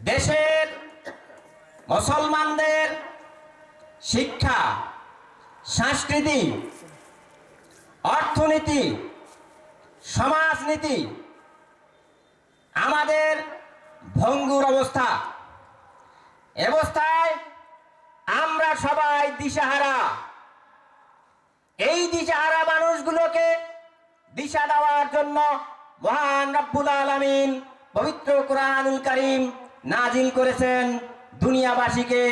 দেশের মুসলমানদের শিক্ষা, সংস্কৃতি, অর্থনীতি, সমাজনীতি আমাদের ভঙ্গুর অবস্থা। অবস্থায় আমরা সবাই দিশাহারা। এই দিশাহারা মানুষগুলোকে দিশা দেওয়ার জন্য মহান রব্বুল আলামিন পবিত্র কোরআনুল কারীম নাজিল করেছেন। দুনিয়াবাসীকে,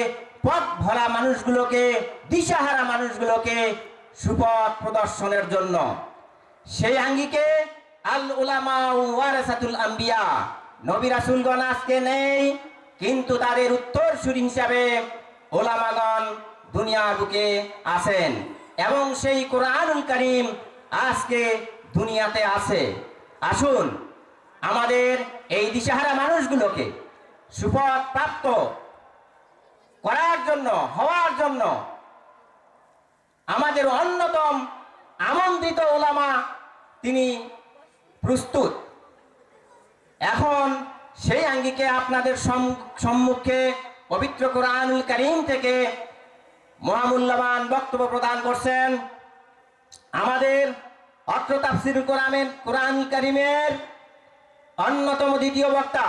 পথ ভরা মানুষগুলোকে, দিশাহারা মানুষগুলোকে সুপথ প্রদর্শনের জন্য। সেই আঙ্গিকে আল উলামা ওয়ারাসাতুল আম্বিয়া, নবী রাসূলগণ আজকে নেই, কিন্তু তাদের উত্তরসূরি হিসাবে ওলামাগণ দুনিয়ার বুকে আছেন এবং সেই কোরআনুল কারীম আজকে দুনিয়াতে আছে। আসুন আমাদের এই দিশাহারা মানুষগুলোকে সুপথ প্রাপ্ত করার জন্য, হওয়ার জন্য আমাদের অন্যতম আমন্ত্রিত ওলামা তিনি প্রস্তুত। এখন সেই আঙ্গিকে আপনাদের সম্মুখে পবিত্র কোরআনুল কারীম থেকে মহামূল্যবান বক্তব্য প্রদান করছেন আমাদের অত্র তাফসীরুল কোরআনুল কারীমের অন্যতম দ্বিতীয় বক্তা,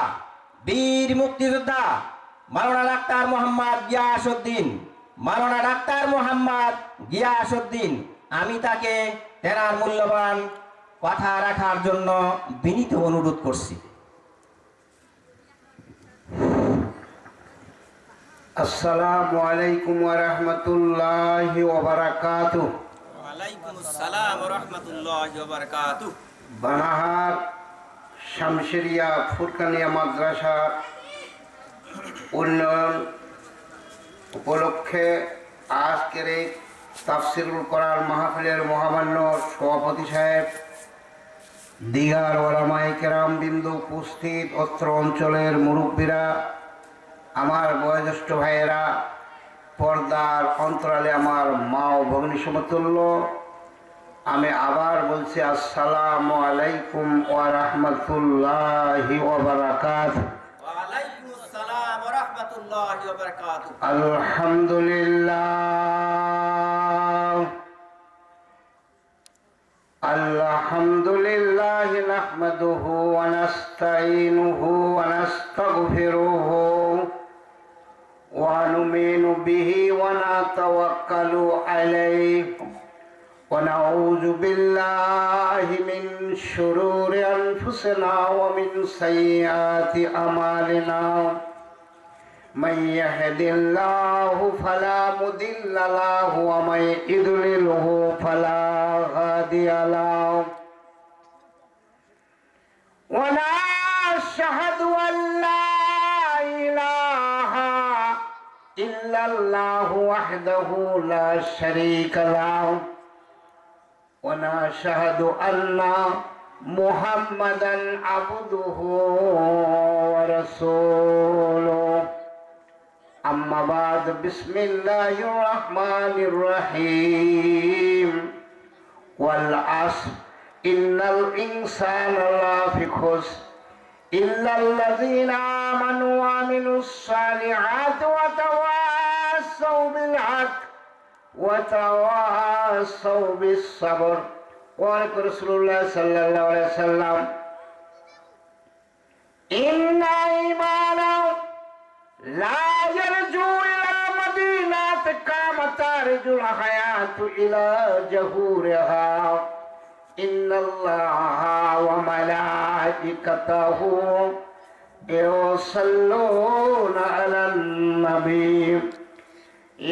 বীর মুক্তিযোদ্ধা মাওলানা ডাক্তার মোহাম্মদ গিয়াসউদ্দিন। মাওলানা ডাক্তার মোহাম্মদ গিয়াসউদ্দিন, আমি তাকে তেনার মূল্যবান কথা রাখার জন্য বিনীত অনুরোধ করছি। আসসালামু আলাইকুম ওয়া রাহমাতুল্লাহি ওয়া বারাকাতুহু। ওয়া আলাইকুমুস সালাম ওয়া রাহমাতুল্লাহি ওয়া বারাকাতুহু। বানাহার শামশেরিয়া ফুরকানিয়া মাদ্রাসা উন্নয়ন উপলক্ষে আজকের এই তাফসীরুল কোরআন মাহফিলের মহামান্য সভাপতি সাহেব, দিগার ওলামায়ে কেরাম বিন্দু উপস্থিত, অত্র অঞ্চলের মুরব্বীরা, আমার বয়োজ্যেষ্ঠ ভাইয়েরা, পর্দার অন্তরালে আমার মা ও ভগ্নী সমতুল্য, আমি আবার বলছি আসসালামু আলাইকুম ওয়া রাহমাতুল্লাহি ওয়া বারাকাতুহু। ওয়া আলাইকুমুস সালাম ওয়া রাহমাতুল্লাহি ওয়া বারাকাতুহু। আলহামদুলিল্লাহ নাহমাদুহু ওয়া নাস্তাঈনুহু ওয়া নাস্তাগফিরুহু ওয়া নুমিনু বিহি ওয়া নাতাওয়াক্কালু আলাইহি ওয়া নাউযু বিল্লাহি মিন শুরুরি আনফুসিনা ওয়া মিন সাইয়্যাতি আমালিনা। মান ইয়াহদিল্লাহু ফালা মুদিল্লা লাহু ওয়া মান ইউদ্লিলহু ফালা হাদিয়া লাহু। ওয়া নাশহাদু আন লা ইলাহা ইল্লাল্লাহু ওয়াহদাহু লা শারীকা লাহু ওয়া নাশহাদু আন্না মুহাম্মাদান আবদুহু ওয়া রাসূলুহু। أما بعد بسم الله الرحمن الرحيم والعصر إن الإنسان لفي خسر إلا الذين آمنوا وعملوا الصالحات وتواصوا بالحق وتواصوا بالصبر. وقال رسول الله صلى الله عليه وسلم إن إيمانا لا يرجو إلى مدينة كما ترجو الحياة إلى جهورها. إن الله وملائكته يصلون على النبي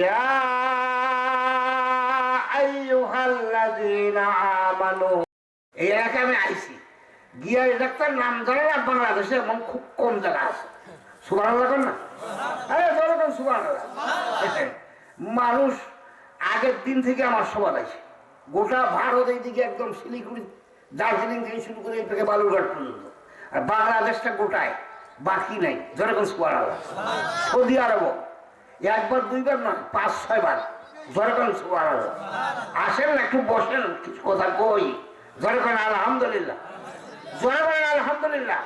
يا أيها الذين آمنوا. এই এলাকায় আমি আইছি গিয়া ডাক্তার নাম ধরে বাংলাদেশে এমন খুব কম জায়গা আছে। সুবহানাল্লাহ কর না, আরে বলবেন সুবহানাল্লাহ। মানুষ আগের দিন থেকে আমার সবাই আছে, গোটা ভারত এইদিকে একদম শিলিগুড়ি, দার্জিলিং থেকে শুরু করে এই থেকে বালুরঘাট পর্যন্ত, আর বাংলাদেশটা গোটায় বাকি নাই। যেরকম সুবহানাল্লাহ। সৌদি আরব একবার দুইবার নয়, 5-6 বার। যেরকম সুবহানাল্লাহ। আসেন না, একটু বসেন, কিছু কথা কই। যেরকম আলহামদুলিল্লাহ, যেরকম আলহামদুলিল্লাহ।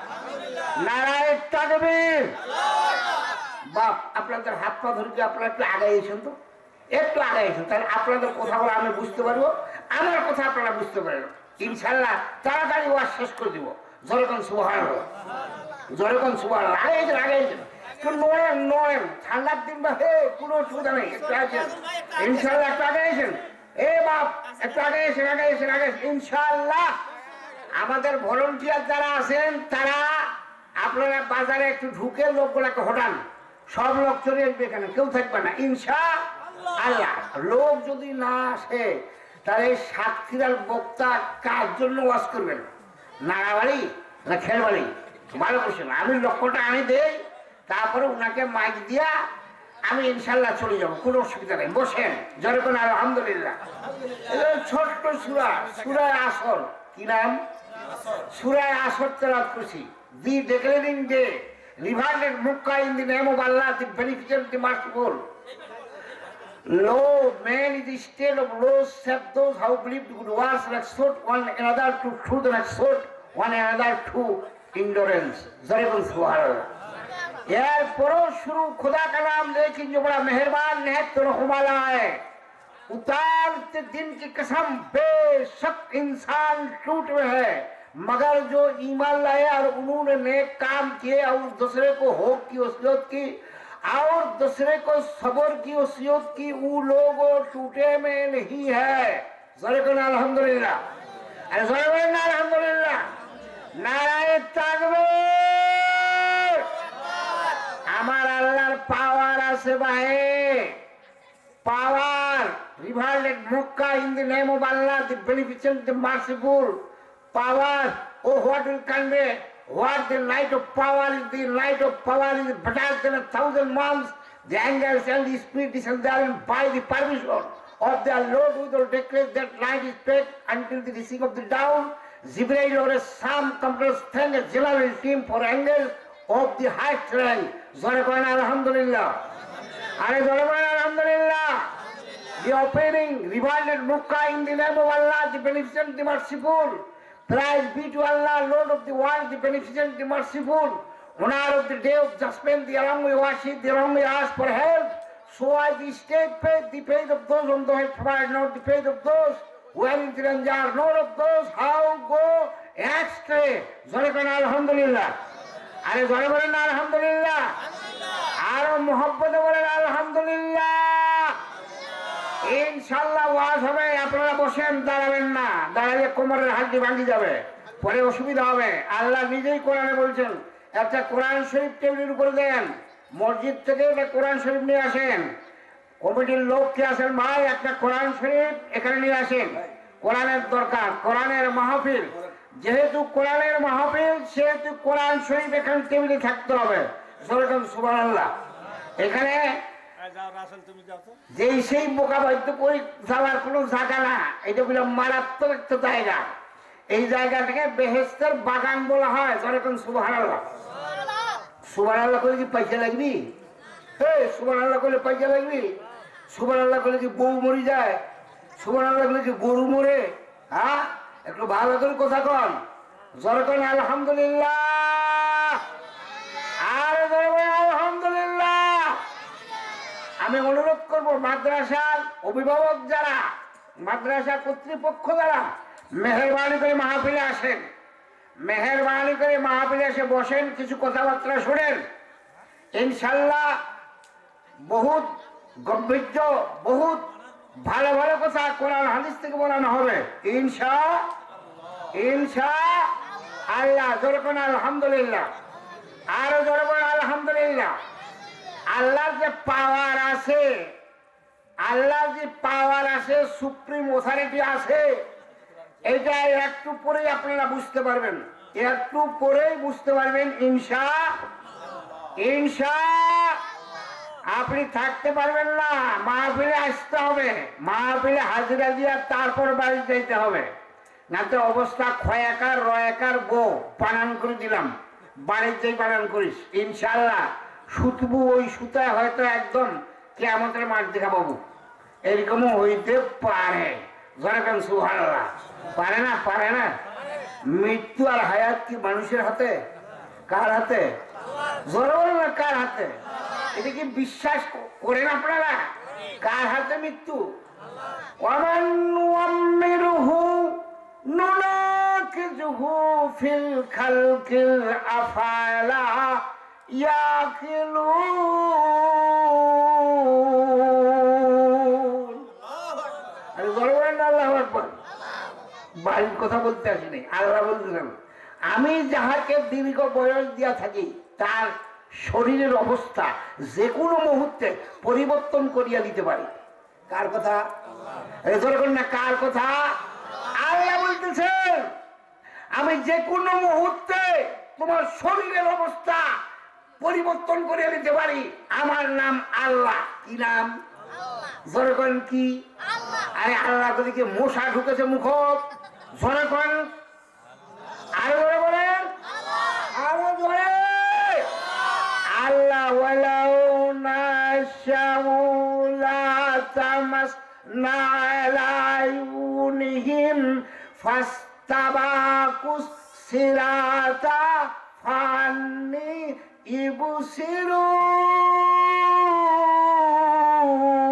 নারায়ে তাকবীর, বাপ আপনাদের হাত পা ধরে কি আপনারা একটু আগে এসেন তো, একটু আগে এসেন, তাহলে আপনাদের কথাগুলো আমি বুঝতে পারবো, আমার কথা আপনারা বুঝতে পারবেন। ইনশাল্লাহ তাড়াতাড়ি ওয়াজ শেষ করে দিব। যেরকম সুবহানাল্লাহ, যেরকম সুবহানাল্লাহ। আগে এসেন, আগে এসেন, নড়েন নড়েন, ঠান্ডার দিন বা হে কোনো অসুবিধা নেই, একটু আছেন ইনশাল্লাহ, একটু আগে এসেন। এ বাপ একটু আগে এসেন, আগে এসেন, আগে ইনশাল্লাহ। আমাদের ভলেন্টিয়ার যারা আছেন তারা আপনারা বাজারে একটু ঢুকে লোকগুলাকে হটান, সব লোক চলে আসবে, এখানে কেউ থাকবে না ইনশাআল্লাহ। লোক যদি না আসে তাহলে সাতক্ষীরার বক্তা কার জন্য ওয়াজ করবেন? নাড়াবাড়ি না খেলবাড়ি? ভালো করছেন, আমি লক্ষ্যটা আমি দেই, তারপরে ওনাকে মাইক দিয়া আমি ইনশাল্লাহ চলে যাবো, কোনো অসুবিধা নেই। বসেন যেরকম আলহামদুলিল্লাহ। ছোট্ট সূরা, সূরা আসর, কি নাম? সূরা আসর তেলাওয়াত করছি। The declaring day, revealed Mukkah in the name of Allah, the beneficent, the merciful. Lo, man is the state of low, except those who believe good works and exhort one another to truth and exhort one another to endurance. Zarifun Subhanallah. এরপরও শুরু खुदा का नाम लेकिन जो बड़ा मेहरबान निहायत रहम वाला है। उतारते दिन की कसम, बेशक इंसान टूट में है, मगर जो ईमान लाए और उन्होंने नेक काम किए और दूसरे को होप की वसीयत की और दूसरे को सब्र की वसीयत की, वो लोग टूटे में नहीं है। ज़रूर अल्हम्दुलिल्लाह, अरे ज़रूर अल्हम्दुलिल्लाह, नाराए ताकबीर। আমার আল্লাহর পাওয়ার আছে ভাই, power. Revered Mecca in the name of Allah, the beneficent, the merciful. Power, oh what will convey, what the light of power is, the light of power is better than 1,000 months. The angels and the spirit is there by the permission of their Lord, who will declare that light is spread until the receipt of the dawn. Jibreel or some computers thank a general team for angels of the highest rank. Zorakan alhamdulillah. Are Zorakan alhamdulillah. The opening rewarded Mukkah in the name of Allah, the beneficent, the merciful. Praise be to Allah, Lord of the world, the beneficent, the merciful. Honor of the day of judgment, the along we worship, the along we ask for help. So I the state faith, the faith of those on the way provide, not the faith of those who are in the danger, not of those how go astray. Zorakan alhamdulillah. Are Zorakan alhamdulillah. Are Muhammad alhamdulillah. ইনশাআল্লাহ ওয়াজ হবে, আপনারা বসেন, দাঁড়াবেন না, দাঁড়ালে কোমরের হাড্ডি ভাঙি যাবে, পরে অসুবিধা হবে। আল্লাহ নিজেই কোরআনে বলছেন, একটা কোরআন শরীফ টেবিলের উপরে দেন, মসজিদ থেকে একটা কোরআন শরীফ নিয়ে আসেন, কমিটির লোক কে আসেন ভাই, একটা কোরআন শরীফ এখানে নিয়ে আসেন, কোরআনের দরকার, কোরআনের মাহফিল, যেহেতু কোরআনের মাহফিল সেহেতু কোরআন শরীফ এখানে টেবিলে থাকতে হবে। সুবহানাল্লাহ। এখানে যে সেই মোকাবিলা করে যাওয়ার কোন জায়গা না, এটা বলে মারাত্মক একটা জায়গা। এই জায়গাটাকে বেহেশতের বাগান বলা হয়। যেরকম সুবহানাল্লাহ, সুবহানাল্লাহ করে কি পয়সা লাগবি? সুবহানাল্লাহ করলে পয়সা লাগবি? সুবহানাল্লাহ করলে কি বউ মরি যায়? সুবহানাল্লাহ করলে কি গরু মরে? হ্যাঁ, একটু ভালো করে কথা কন। যেরকম আলহামদুলিল্লাহ, আর আলহামদুলিল্লাহ। আমি অনুরোধ করব মাদ্রাসার অভিভাবক যারা, মাদ্রাসা কর্তৃপক্ষ যারা, মেহেরবানি করে মাহফিলে আসেন, মেহেরবানি করে মাহফিলে এসে বসেন, কিছু কথাবার্তা শুনেন। ইনশাল্লাহ বহুত গম্ভীর্য, বহুত ভালো ভালো কথা কোরআন হাদিস থেকে বলানো হবে ইনশাআল্লাহ। যেরকম আলহামদুলিল্লাহ, আরো যেরকম আলহামদুলিল্লাহ। আল্লাহর যে পাওয়ার আছে, আল্লাহর যে পাওয়ার আছে, সুপ্রিম অথরিটি আছে, এটা একটু পরেই আপনারা বুঝতে পারবেন, একটু পরেই বুঝতে পারবেন ইনশাআল্লাহ। আপনি থাকতে পারবেন না, মাহফিলে আসতে হবে, মাহফিলে হাজিরা দিয়ে তারপর বাড়ি যেতে হবে, না তো অবস্থা ক্ষয়াকার রয়াকার গো বানান করে দিলাম, বাড়িতেই বানান করিস ইনশাআল্লাহ। সুতবু ওই সুতায় হয়তো একদম কিয়ামতের মাঠ দেখা পাবো, এরকমও হইতে পারে। যেরকম সুবহানাল্লাহ। পারে না? পারে না। মৃত্যু আর হায়াত কি মানুষের হাতে? কার হাতে? জোর না কার হাতে? এটা কি বিশ্বাস করেন আপনারা? কার হাতে মৃত্যু? ওয়ামান নুআম্মিরহু নুনাকিজহু ফিল খালকিল আফালা ইয়াকিলুন। আরে বড় বড় আল্লাহু আকবার। বাড়ির কথা বলতে আসিনি, আল্লাহ বলতেছেন আমি যাহাকে দীর্ঘ বয়স দিয়া থাকি তার শরীরের অবস্থা যে কোনো মুহূর্তে পরিবর্তন করিয়া দিতে পারি। কার কথা? না কার কথা? আল্লাহ বলতেছেন আমি যে কোনো মুহূর্তে তোমার শরীরের অবস্থা পরিবর্তন করিয়া দিতে পারি। আমার নাম আল্লাহ। কি নাম? যেরকম কি? আরে আল্লাহ দিকে মশা ঢুকেছে মুখ, যেরকম আরো ধরে বলেন, আরো ধরে আল্লাহ ওয়ালাউ নাশাউ লা তামাসনা আলা আয়ুনিহিম ফাস্তাবাকুস সিরাতা ফান্নি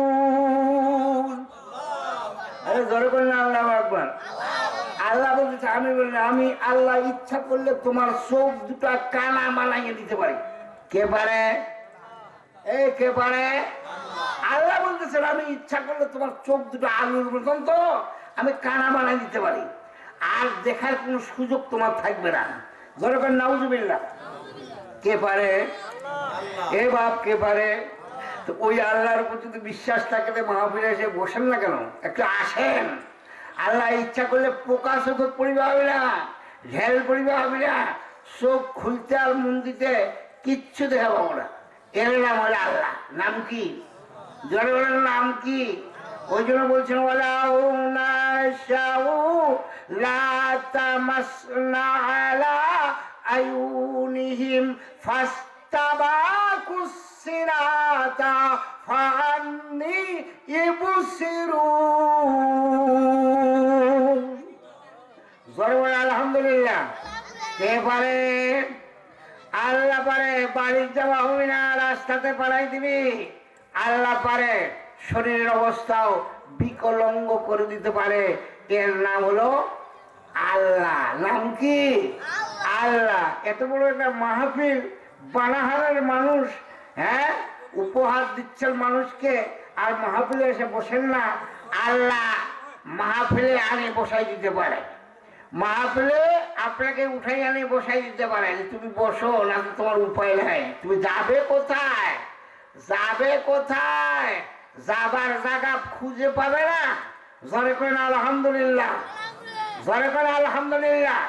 ইবসিরুন। আরে জোরে বলেন আল্লাহু আকবার। আল্লাহ বলতেছে আমি বললাম আমি আল্লাহ ইচ্ছা করলে তোমার চোখ দুটা কানা বানাইয়ে দিতে পারি। কে পারে? এই কে পারে? আল্লাহ বলতেছেন আমি ইচ্ছা করলে তোমার চোখ দুটো আলুর মতন তো আমি কানা বানাই দিতে পারি, আর দেখার কোনো সুযোগ তোমার থাকবে না। যেরকম নাউজুবিল্লাহ। কে পারে? এ বাপ কে পারে? তো ওই আল্লাহর উপর যদি বিশ্বাস থাকে মাহফিলে এসে বসেন না কেন, একটু আসেন। আল্লাহ ইচ্ছা করলে পোকা চোখ পড়িবা হবে না, ঢেল পড়িবা হবে না, চোখ খুলতে আর মন দিতে কিচ্ছু দেখা পাবো না। এর নাম হলো আল্লাহ। নাম কি? জোরে বলেন নাম কি? ওই জন্য বলছেন ওয়ালাউ নাশাউ লা তামাসনা আলা আয়ুনিহিম ফাস্তাবাকুস সিরাতা ফান্নি ইবসিরুন। জোরে বলেন আলহামদুলিল্লাহ। কে পারে? আল্লাহ পারে। বাড়ির যাওয়া হবে না, রাস্তাতে পালাই দিবি। আল্লাহ পারে শরীরের অবস্থাও বিকলঙ্গ করে দিতে পারে। এর নাম হলো আল্লাহ। নাম কি? আল্লাহ। এত বড় একটা মাহফিল বানাহারের মানুষ, হ্যাঁ, উপহার দিচ্ছেন মানুষকে, আর মাহফিলে এসে বসেন না। আল্লাহ মাহফিলে আনে বসাই দিতে পারে। মাহফিলে আপনাকে উঠাই আনে বসাই দিতে পারে। তুমি বসো, না তোমার উপায় নাই। তুমি যাবে কোথায়? যাবে কোথায়? যাবার জায়গা খুঁজে পাবে না। জোরে করেন আলহামদুলিল্লাহ। জোরে করেন আলহামদুলিল্লাহ।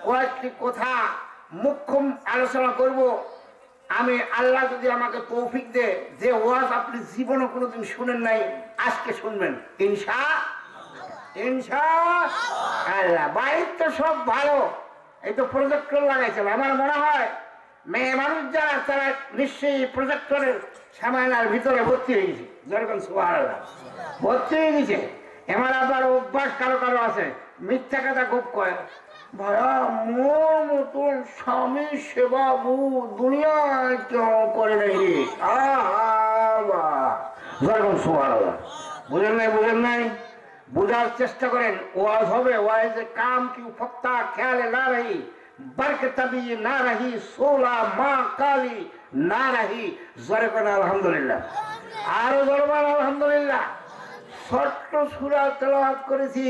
কয়েকটি কথা মুখ্য আলোচনা করব। আমি আল্লাহ যদি আমাকে তৌফিক দে, যে ওয়াজ আপনি জীবনে কোনোদিন শুনেন নাই আজকে শুনবেন ইনশাআল্লাহ। বাইর তো সব ভালো, এই তো প্রজেক্টর লাগাইছিল। আমার মনে হয় মেয়ে মানুষ যারা তারা নিশ্চয়ই প্রজেক্টরের সামানার ভিতরে ভর্তি হয়ে গেছে। যেরকম সুবহানাল্লাহ ভর্তি হয়ে গেছে। এবার আবার অভ্যাস কারো কারো আছে, মিথ্যা কথা খুব কয়। ভাইয়া মোর মতন স্বামী সেবা দুনিয়ায় কেউ করে নাকি? যেরকম সুবহানাল্লাহ। বুঝেন নাই? বুঝেন নাই? বুঝার চেষ্টা করেন। ওয়াজ হবে, ওয়াজে কাম কি ফক্তা খেয়ালে না রহি, বরকতবি না রহি, সোলা মা কালি না রহি। জোরে করেন আলহামদুলিল্লাহ। আরো জোরবার আলহামদুলিল্লাহ। ছোট্ট সূরা তেলাওয়াত করেছি,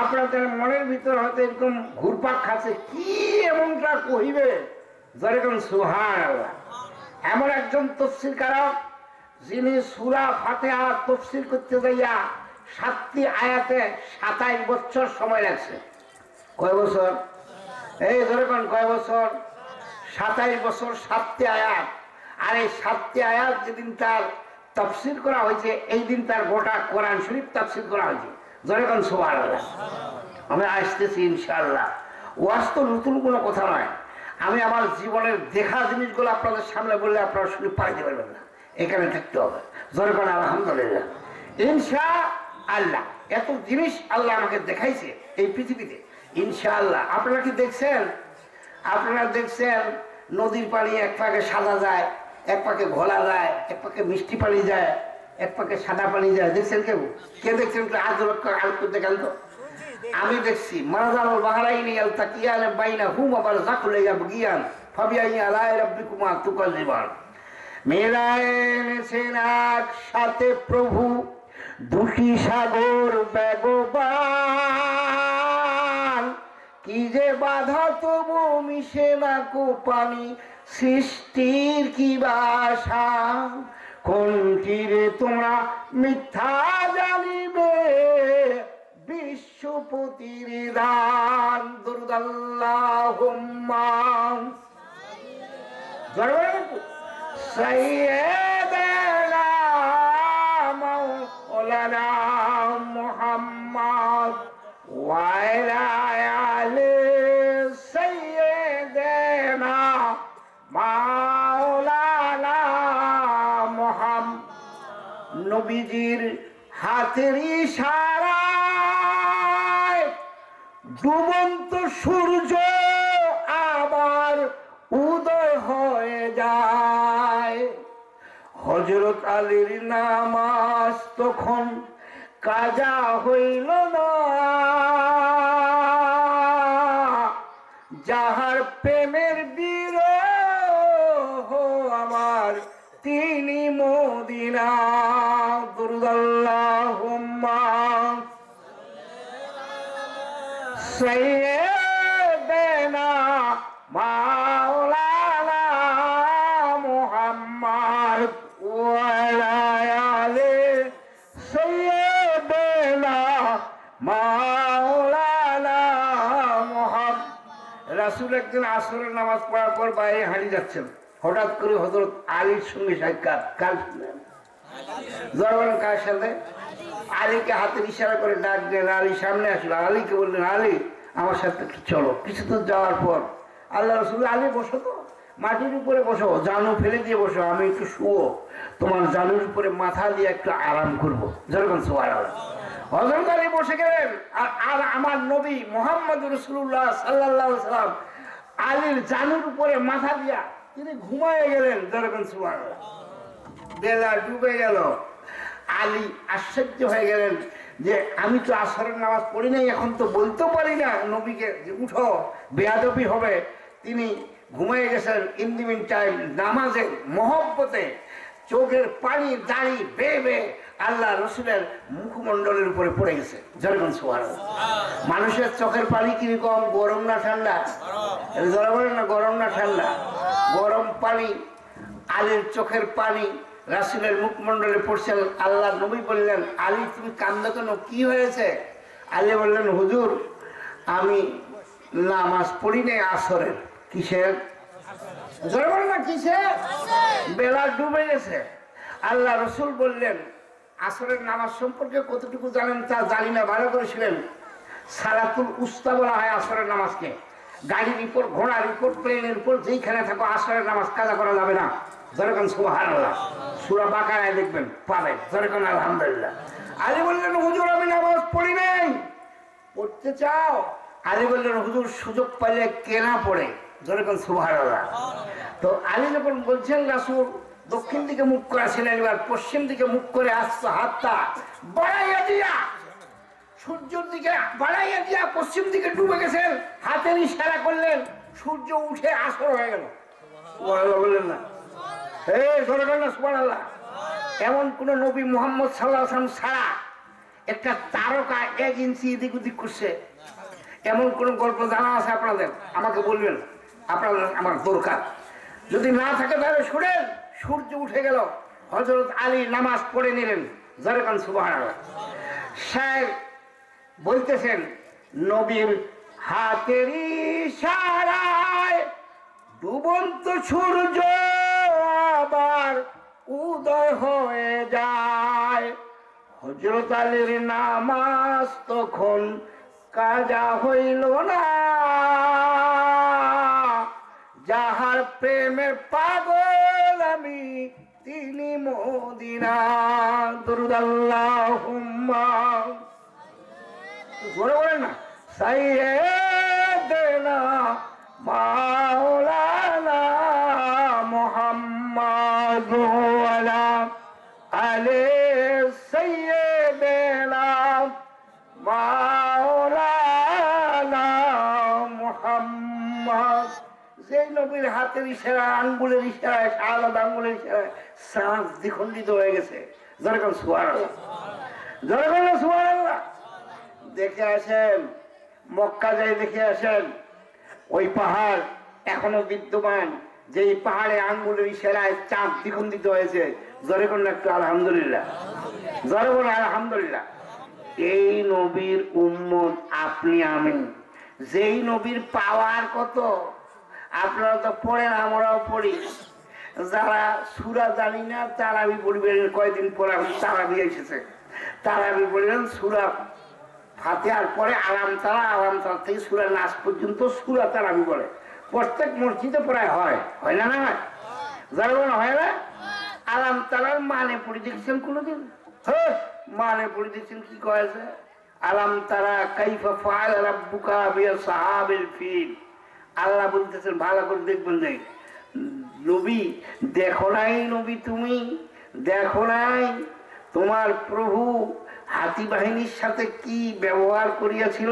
আপনাদের মনের ভিতর হয়তো এরকম ঘুরপাক খাচ্ছে, কি এমনটা কহিবে। যেরকম সুবহানাল্লাহ। এমন একজন তাফসীরকারক যিনি সূরা ফাতিহা তাফসীর করতে যাইয়া 7টি আয়াতে 27 বছর সময় লাগছে। কয় বছর? এই যেরকম কয় বছর? 27 বছর 7টি আয়াত। আর এই 7টি আয়াত যেদিন তার তাফসীর করা হয়েছে, এই দিন তার গোটা কোরআন শরীফ তাফসীর করা হয়েছে। যেরকম সুবহানাল্লাহ। আমি আসতেছি ইনশাআল্লাহ। ওয়াজ তো নতুন কোনো কথা নয়। আমি আমার জীবনের দেখা জিনিসগুলো আপনাদের সামনে বললে আপনারা শুনে পাইতে পারবেন না, এখানে থাকতে হবে। যেরকম আলহামদুলিল্লাহ ইনশাআল্লাহ। এত জিনিস আল্লাহ আমাকে দেখাইছে এই পৃথিবীতে ইনশাআল্লাহ। আপনারা কি দেখছেন? আপনারা দেখছেন নদীর পানি এক ফাঁকে সাদা যায়, এক পাকে ঘোলা যায়, এক পাকে মিষ্টি পানি যায়, এক পাকে সাদা পানি যায়। দেখছেন কেউ? কে দেখছেন? আজ করতে গেল তো আমি দেখছি। মারাজাল বাহারাইনি আল তাকিয়ান বাইনা হুম আবার জাকুলে গিয়ান ফাবিয়াই আলাই রাব্বিকুমা তুকাল্লিবান। মেয়েরা এনেছেন একসাথে প্রভু দুটি সাগর বেগবান, কি যে বাধা তবু মিশে না কো পানি, সৃষ্টির কি বাসা, কোনটিরে তোমরা মিথ্যা জানিবে, বিশ্বপতির দান। দুরূদ আল্লাহুম্মা সাইয়্যিদানা মাওলানা মুহাম্মদ ওয়া আলা আলি সাইয়্যিদানা মাওলানা মুহাম্মদ। নবীজির হাতের ইশারায় ডুবন্ত সূর্য আবার উদয় হয়ে যায়। হযরত আলীর নামাজ তখন কাজা হইল না, যাহার প্রেমের বিরহ আমার তিনি মদিনা। দুরূদ আল্লাহুম্মা সাইয়্যিদানা মাওলানা মুহাম্মদ ওয়া আলা আলি সাইয়্যিদানা মাওলানা মুহাম্মদ। রাসূল একদিন আসরের নামাজ পড়ার পর বাইরে হাঁটি যাচ্ছেন। হঠাৎ করে হযরত আলীর সঙ্গে সাক্ষাৎ। কার জরবান কার সাথে? আলীকে হাতের ইশারা করে ডাক দেন। আলী সামনে আসলো। আলীকে বললেন, আলী আমার সাথে একটু চলো। কিছু দূর যাওয়ার পর আল্লাহ রাসূল, আলী বসো তো, মাটির উপরে বসো, জানু ফেলে দিয়ে বসো, আমি একটু শুয়ো, তোমার জানুর উপরে মাথা দিয়ে একটু আরাম করবো। যেরকম সুবহানাল্লাহ। হযরত আলী বসে গেলেন। আর আমার নবী মুহাম্মদ রাসূলুল্লাহ সাল্লাল্লাহু আলাইহি ওয়াসাল্লাম আলীর জানুর উপরে মাথা দিয়া তিনি ঘুমায়ে গেলেন। যেরকম সুবহানাল্লাহ। বেলা ডুবে গেল। আলী আশ্চর্য হয়ে গেলেন যে আমি তো আসরের নামাজ পড়ি নাই, এখন তো বলতে পারি না নবীকে যে উঠো, বেয়াদবি হবে। তিনি ঘুমিয়ে গেছেন। ইন দি মিন টাইম নামাজে মহব্বতে চোখের পানি দাঁড়ি বেয়ে বেয়ে আল্লাহ রসুলের মুখমণ্ডলের উপরে পড়ে গেছে। যেরকম সুবহানাল্লাহ। মানুষের চোখের পানি কিরকম, গরম না ঠান্ডা? যারা বলেন না গরম না ঠান্ডা, গরম পানি আলীর চোখের পানি রাসূলের মুখমণ্ডলে পড়ছেন। আল্লাহ নবী বললেন, আলী তুমি কান্দো কেন, কি হয়েছে? আলী বললেন, হুজুর আমি নামাজ পড়ি নাই আসরের। কিসের? জোরে বলেন না কিসের? বেলা ডুবে গেছে। আল্লাহ রসুল বললেন, আসরের নামাজ সম্পর্কে কতটুকু জানেন তা জানি না, ভালো করেছিলেন। সালাতুল উস্তা বলা হয় আসরের নামাজকে। গাড়ির উপর, ঘোড়ার উপর, প্লেনের উপর যেইখানে থাকো আসরের নামাজ কাজা করা যাবে না। যেরকম সুবহানাল্লাহ। সূরা বাকারায় দেখবেন পাবেন। যেরকম আলহামদুলিল্লাহ। আলী বললেন, হুজুর আমি নামাজ পড়ি নাই, পড়তে চাও? আলী বললেন, হুজুর সুযোগ পাইলে কেনা পড়ে। যেরকম সুবহানাল্লাহ। তো আলী যখন বলছেন, রাসূল দক্ষিণ দিকে মুখ করেছিলেন, এবার পশ্চিম দিকে মুখ করে আসতো, হাতটা বাড়াইয়া দিয়া সূর্যের দিকে বাড়াইয়া দিয়া পশ্চিম দিকে ডুবে গেছেন। হাতের ইশারা করলেন, সূর্য উঠে আসর হয়ে গেল। সুবহানাল্লাহ বললেন না? সুবহানাল্লাহ। এমন কোন নবী মুহাম্মদ সাল্লাল্লাহু আলাইহি ওয়াসাল্লাম ছাড়া একটা তারকা 1 ইঞ্চি এদিক ওদিক করছে, এমন কোন গল্প জানা আছে আপনাদের? আমাকে বলবেন, আপনাদের আমার দরকার। যদি না থাকে তাহলে শুনেন। সূর্য উঠে গেল, হযরত আলী নামাজ পড়ে নিলেন। যেরকম সুবহানাল্লাহ। সাহেব বলতেছেন, নবীর হাতের ইশারায় ডুবন্ত সূর্য আবার উদয় হয়ে যায়। হযরত আলীর নামাজ তখন কাজা হইল না, যাহার প্রেমের পাগল আমি তিনি মদিনা। দুরূদ আল্লাহুম্মা জোরে বলেন না, সাইয়্যিদানা মাওলানা মুহাম্মদ। সাইয়্যিদিনা মাওলানা মুহাম্মদ। যেই নবীর হাতের ইশারা, আঙ্গুলের ইশারায়, শাহাদাত আঙ্গুলের ইশারায় চাঁদ দ্বিখণ্ডিত হয়ে গেছে। যেরকম সুবহানাল্লাহ, যেরকম সুবহানাল্লাহ। দেখে আসেন, মক্কা যাই দেখে আসেন, ওই পাহাড় এখনো বিদ্যমান, যেই পাহাড়ে আঙ্গুলের ইশারায় চাঁদ দ্বিখণ্ডিত হয়েছে। যেরকম একটু আলহামদুলিল্লাহ, যেরকম আলহামদুলিল্লাহ। এই নবীর উম্মত আপনি আমি। যেই নবীর পাওয়ার কত আপনারা তো পড়েন, আমরাও পড়ি। যারা সূরা জানি না তারাবি পড়বেন। কয়েকদিন পরে তারাবি এসেছে, তারাবি পড়বেন সূরা ফাতিহার পরে আলাম তারা, আলাম তারা থেকে সূরা নাস পর্যন্ত সূরা তারাবি বলে। প্রত্যেক মসজিদে প্রায় হয়, হয় না? না যারা হয় না। আলাম তারার মানে পড়ে দেখছেন কোনোদিন? মানে পড়ে দেখছেন কি কয়েছে? আলাম তারা কাইফা ফাআল রাব্বুকা বিআসহাবিল ফিল। আল্লাহ বলতেছেন ভালো করে দেখবেন। যে নবী দেখো নাই, নবী তুমি দেখো নাই তোমার প্রভু হাতি বাহিনীর সাথে কি ব্যবহার করিয়াছিল?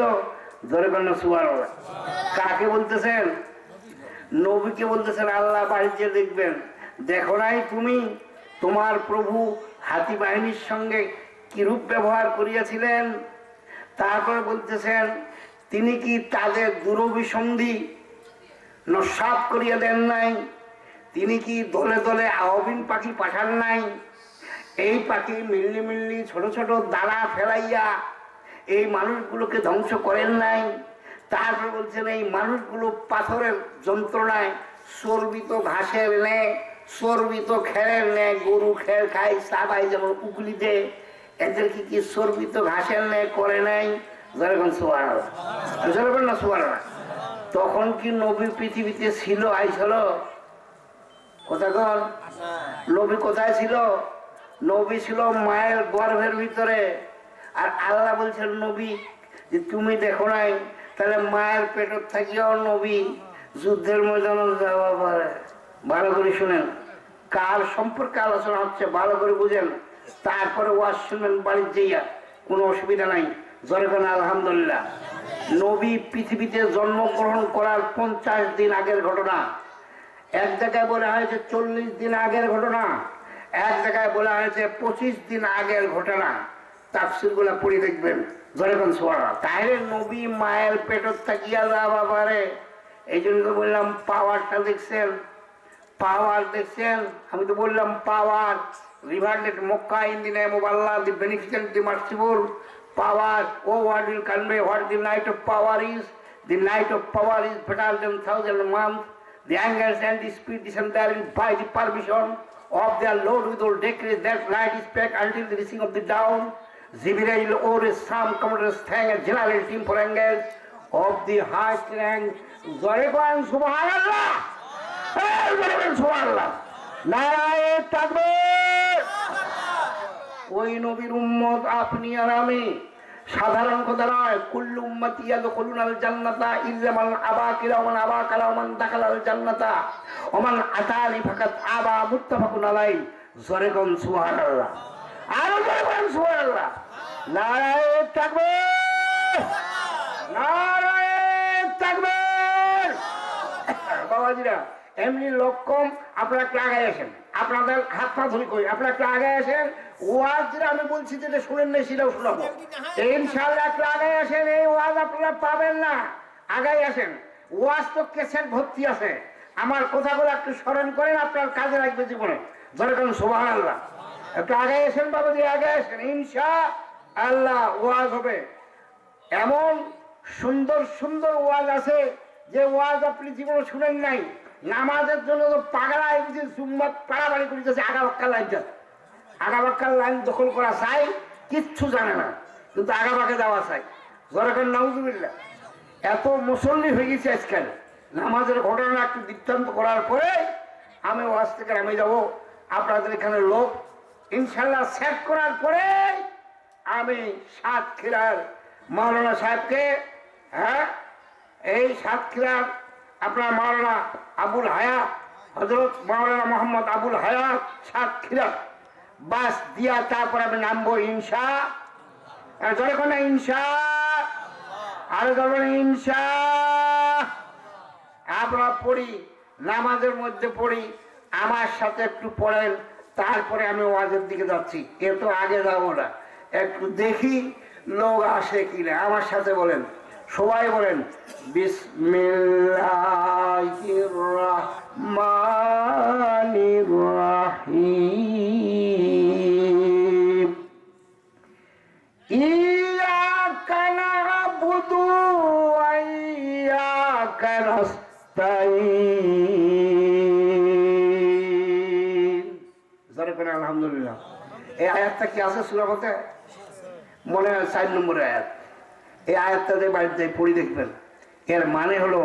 ধরে কেন সুবহানাল্লাহ। কাকে বলতেছেন? নবীকে বলতেছেন। আল্লাহ বাড়িতে দেখবেন, দেখো নাই তুমি তোমার প্রভু হাতি বাহিনীর সঙ্গে কিরূপ ব্যবহার করিয়াছিলেন? তারপরে বলতেছেন তিনি কি তাদের দুরভিসন্ধি নস্যাৎ করিয়া দেন নাই? তিনি কি দলে দলে আহবিন পাখি পাঠান নাই? এই পাখি মিল্লি মিল্লি ছোট ছোট দানা ফেলাইয়া এই মানুষগুলোকে ধ্বংস করেন নাই? তারপর বলছেন এই মানুষগুলো পাথরের যন্ত্রণায় চর্বিত ঘাসের ন্যায়, চর্বিত খেরের ন্যায় গরু খের খায়, সাবাই যেমন উগলি দেয়, এদেরকে কি চর্বিত ঘাসের ন্যায় করে নাই? যেরকম সুবহানাল্লাহ, যেরকম না সুবহানাল্লাহ। তখন কি নবী পৃথিবীতে ছিল? আইছিল কোথায়? নবী কোথায় ছিল? নবী ছিল মায়ের গর্ভের ভিতরে। আর আল্লাহ বলছেন নবী যে তুমি দেখো নাই, তাহলে মায়ের পেটত থাকিও নবী যুদ্ধের ময়দানে যাওয়া পারে। ভালো করে শুনেন, কার সম্পর্কে আলোচনা হচ্ছে ভালো করে বুঝেন, তারপরে ওয়াজ শুনবেন বাড়ির যাইয়া, কোনো অসুবিধা নাই। যেরকম আলহামদুলিল্লাহ। নবী পৃথিবীতে জন্মগ্রহণ করার 50 দিন আগের ঘটনা। এক জায়গায় বলা হয়েছে 40 দিন আগের ঘটনা, এক জায়গায় বলা হয়েছে 25 দিন আগের ঘটনা। তাফসীর গুলা পড়ে দেখবেন। যেরকম সুবহানাল্লাহ। তাহলে নবী মায়ের পেটত থাকিয়া যাওয়া পারে। এই জন্য তো বললাম পাওয়ারটা দেখছেন, পাওয়ার দেখছেন। আমি তো বললাম power rivulet Mecca in the name of Allah, the beneficent, the merciful. Power, oh what will convey what the night of power is. The night of power is better than 1,000 months. The angels and the spirit descend therein by the permission of their Lord with all decrees. That night is spake until the rising of the dawn. Jibreel or some commanders thank a general team for angels of the highest rank. Zorekwan Subhanallah. Hey, Zorekwan Subhanallah. Naraye Takbir. ওই নবীর উম্মত আপনি আর আমি। সাধারণ কথা নয়। কুল্লু উম্মতি ইয়াদখুলুনাল জান্নাতা ইল্লা মান আবা কিলা ওয়া মান আবা কালা ওয়া মান দাখালাল জান্নাতা ওয়া মান আতানি ফাকাত আবা। মুত্তাফাকুন আলাইহি। জোরে কোন সুবহানাল্লাহ। আর জোরে কোন সুবহানাল্লাহ। নারায়ে তাকবীর, নারায়ে তাকবীর। বাবাজিরা এমনি লোক কম, আপনারা একটু আগে আসেন। আপনাদের হাত পা ধরে কই, আপনারা একটু আগে আসেন। ওয়াজ যেটা আমি বলছি যেটা শুনেন না সেটাও শোনাবো ইনশাআল্লাহ। একটু আগে আসেন, এই ওয়াজ আপনারা পাবেন না। আগে আসেন, ওয়াজ তো কেসেট ভর্তি আছে। আমার কথাগুলো একটু স্মরণ করেন, আপনার কাজে লাগবে জীবনে। যেরকম সুবহানাল্লাহ। একটু আগে আসেন বাবাজি, আগে আসেন। ইনশাআল্লাহ ওয়াজ হবে। এমন সুন্দর সুন্দর ওয়াজ আছে যে ওয়াজ আপনি জীবনে শুনেন নাই। নামাজের জন্য তো পাগলা বুঝি জুম্মাত পাড়াবাড়ি করিতেছে। আগাবাক্কার লাইনটা, আগাবাক্কার লাইন দখল করা চাই, কিচ্ছু জানে না, কিন্তু আগাবাকে যাওয়া চাই। যেরকম নাউজুবিল্লাহ। এত মুসল্লি হয়ে গেছে আজকাল। নামাজের ঘটনা একটু বৃত্তান্ত করার পরে আমি ওয়াজ থেকে আমি যাবো। আপনাদের এখানে লোক ইনশাল্লাহ সেট করার পরে আমি সাতক্ষীরার মাওলানা সাহেবকে, হ্যাঁ এই সাতক্ষীরার আপনার মাওলানা আবুল হায়াত, হযরত মাওলানা মোহাম্মদ আবুল হায়াত সাতক্ষীরা বাস দিয়া তারপর আমি নামবো ইনশা জোরে কোন ইনশা আরো ধরবেন ইনশা। আমরা পড়ি নামাজের মধ্যে পড়ি, আমার সাথে একটু পড়েন, তারপরে আমি ওয়াজের দিকে যাচ্ছি। এত আগে যাবো না, একটু দেখি লোক আসে কিনা। আমার সাথে বলেন, সবাই বলেন বিসমিল্লাহির রহমানির রহিম। ইয়াকা না'বুদু ওয়া ইয়াকা নাস্তাঈন। জোরে করে আলহামদুলিল্লাহ। এই আয়াতটা কি আছে সূরা মধ্যে? মনে হয় 4 নম্বরের আয়াত। এই আয়াতটা যে বাড়িতে পড়ি দেখবেন, এর মানে হলো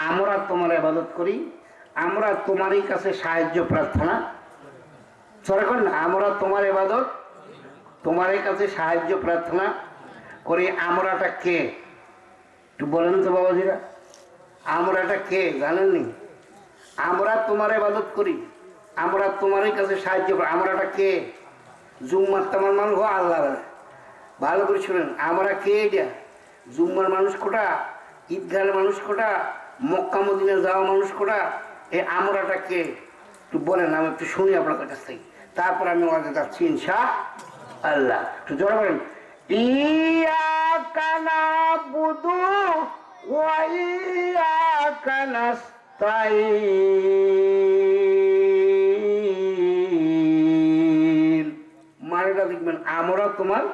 আমরা তোমার ইবাদত করি, আমরা তোমারই কাছে সাহায্য প্রার্থনা করি না, আমরা তোমার ইবাদত তোমারই কাছে সাহায্য প্রার্থনা করি। আমরাটা কে একটু বলেন তো বাবাজিরা, আমরাটা কে জানেননি? আমরা তোমার ইবাদত করি, আমরা তোমারই কাছে সাহায্য, আমরাটা কে? জুম্মার তামার মানুষ হো আল্লাহ, ভালো করে শুনেন, আমরা কে? এটা জুম্মার মানুষ কোটা, ঈদগাহের মানুষ কোটা, মক্কা মদিনা যাওয়া মানুষ কোটা, এই আমরাটা কে একটু বলেন, আমি একটু শুনি আপনাদের কাছ থেকে, তারপর আমি ওয়াজে যাচ্ছি ইনশাআল্লাহ। একটু জোরে বলেন, ইয়াকা না'বুদু ওয়া ইয়াকা নাস্তাঈন। মানেটা দেখবেন, আমরা তোমার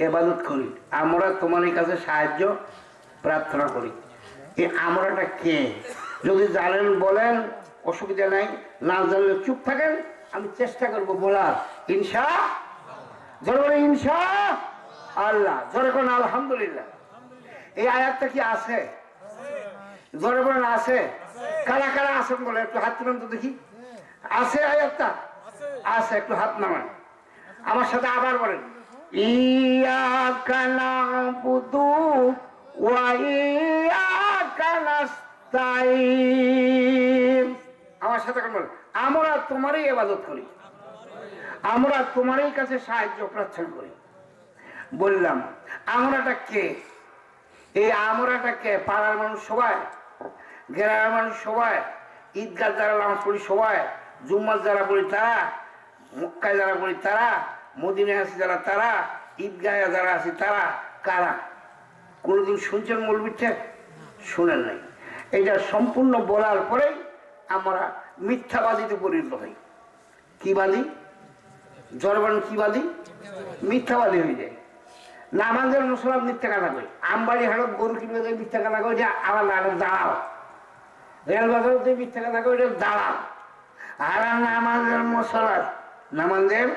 ইবাদত করি, আমরা তোমার কাছে সাহায্য প্রার্থনা করি। এই আমরাটা কে? যদি জানেন বলেন, অসুবিধা নাই, না জানলে চুপ থাকেন, আমি চেষ্টা করবো বলার ইনশা। জোরে বলে ইনশা আল্লাহ, জোরে কোন আলহামদুলিল্লাহ। এই আয়াতটা কি আছে? জোরে বলেন আছে। কারা কারা আছেন বলে একটু হাত তুলেন তো দেখি। আছে আয়াতটা? আছে, একটু হাত নামান। আমার সাথে আবার বলেন, ইয়াকা না'বুদু ওয়া ইয়াকা নাস্তাঈন। আমার সাথে বলেন, আমরা তোমারই ইবাদত করি, আমরা তোমারই কাছে সাহায্য প্রার্থনা করি। বললাম আমরাটা কে? এই আমরাটা কে? পাড়ার মানুষ সবাই, গ্রামের মানুষ সবাই, ঈদগাহ যারা নামাজ পড়ি সবাই, জুম্মার যারা পড়ি তারা, মক্কায় যারা পড়ি তারা, মদিনায় আছি যারা তারা, ঈদগাহে যারা আছি তারা। কারা? কোনোদিন শুনছেন মৌলবীর? শুনেন নাই। এটা সম্পূর্ণ বলার পরেই আমরা মিথ্যাবাদীতে পরিণত হই। কি বাদী? জরবান কি বাদী? মিথ্যাবাদী হয়ে যায়। নামাজের মুসলাম মিথ্যা কথা কই, আমবাড়ি হাটত গরু কিনবে যে মিথ্যা কথা কই, যে আমার নাটক দাঁড়াও, রেলবাজার যে মিথ্যা কথা কই দাঁড়াও। আর নামাজের মশলা, নামাজের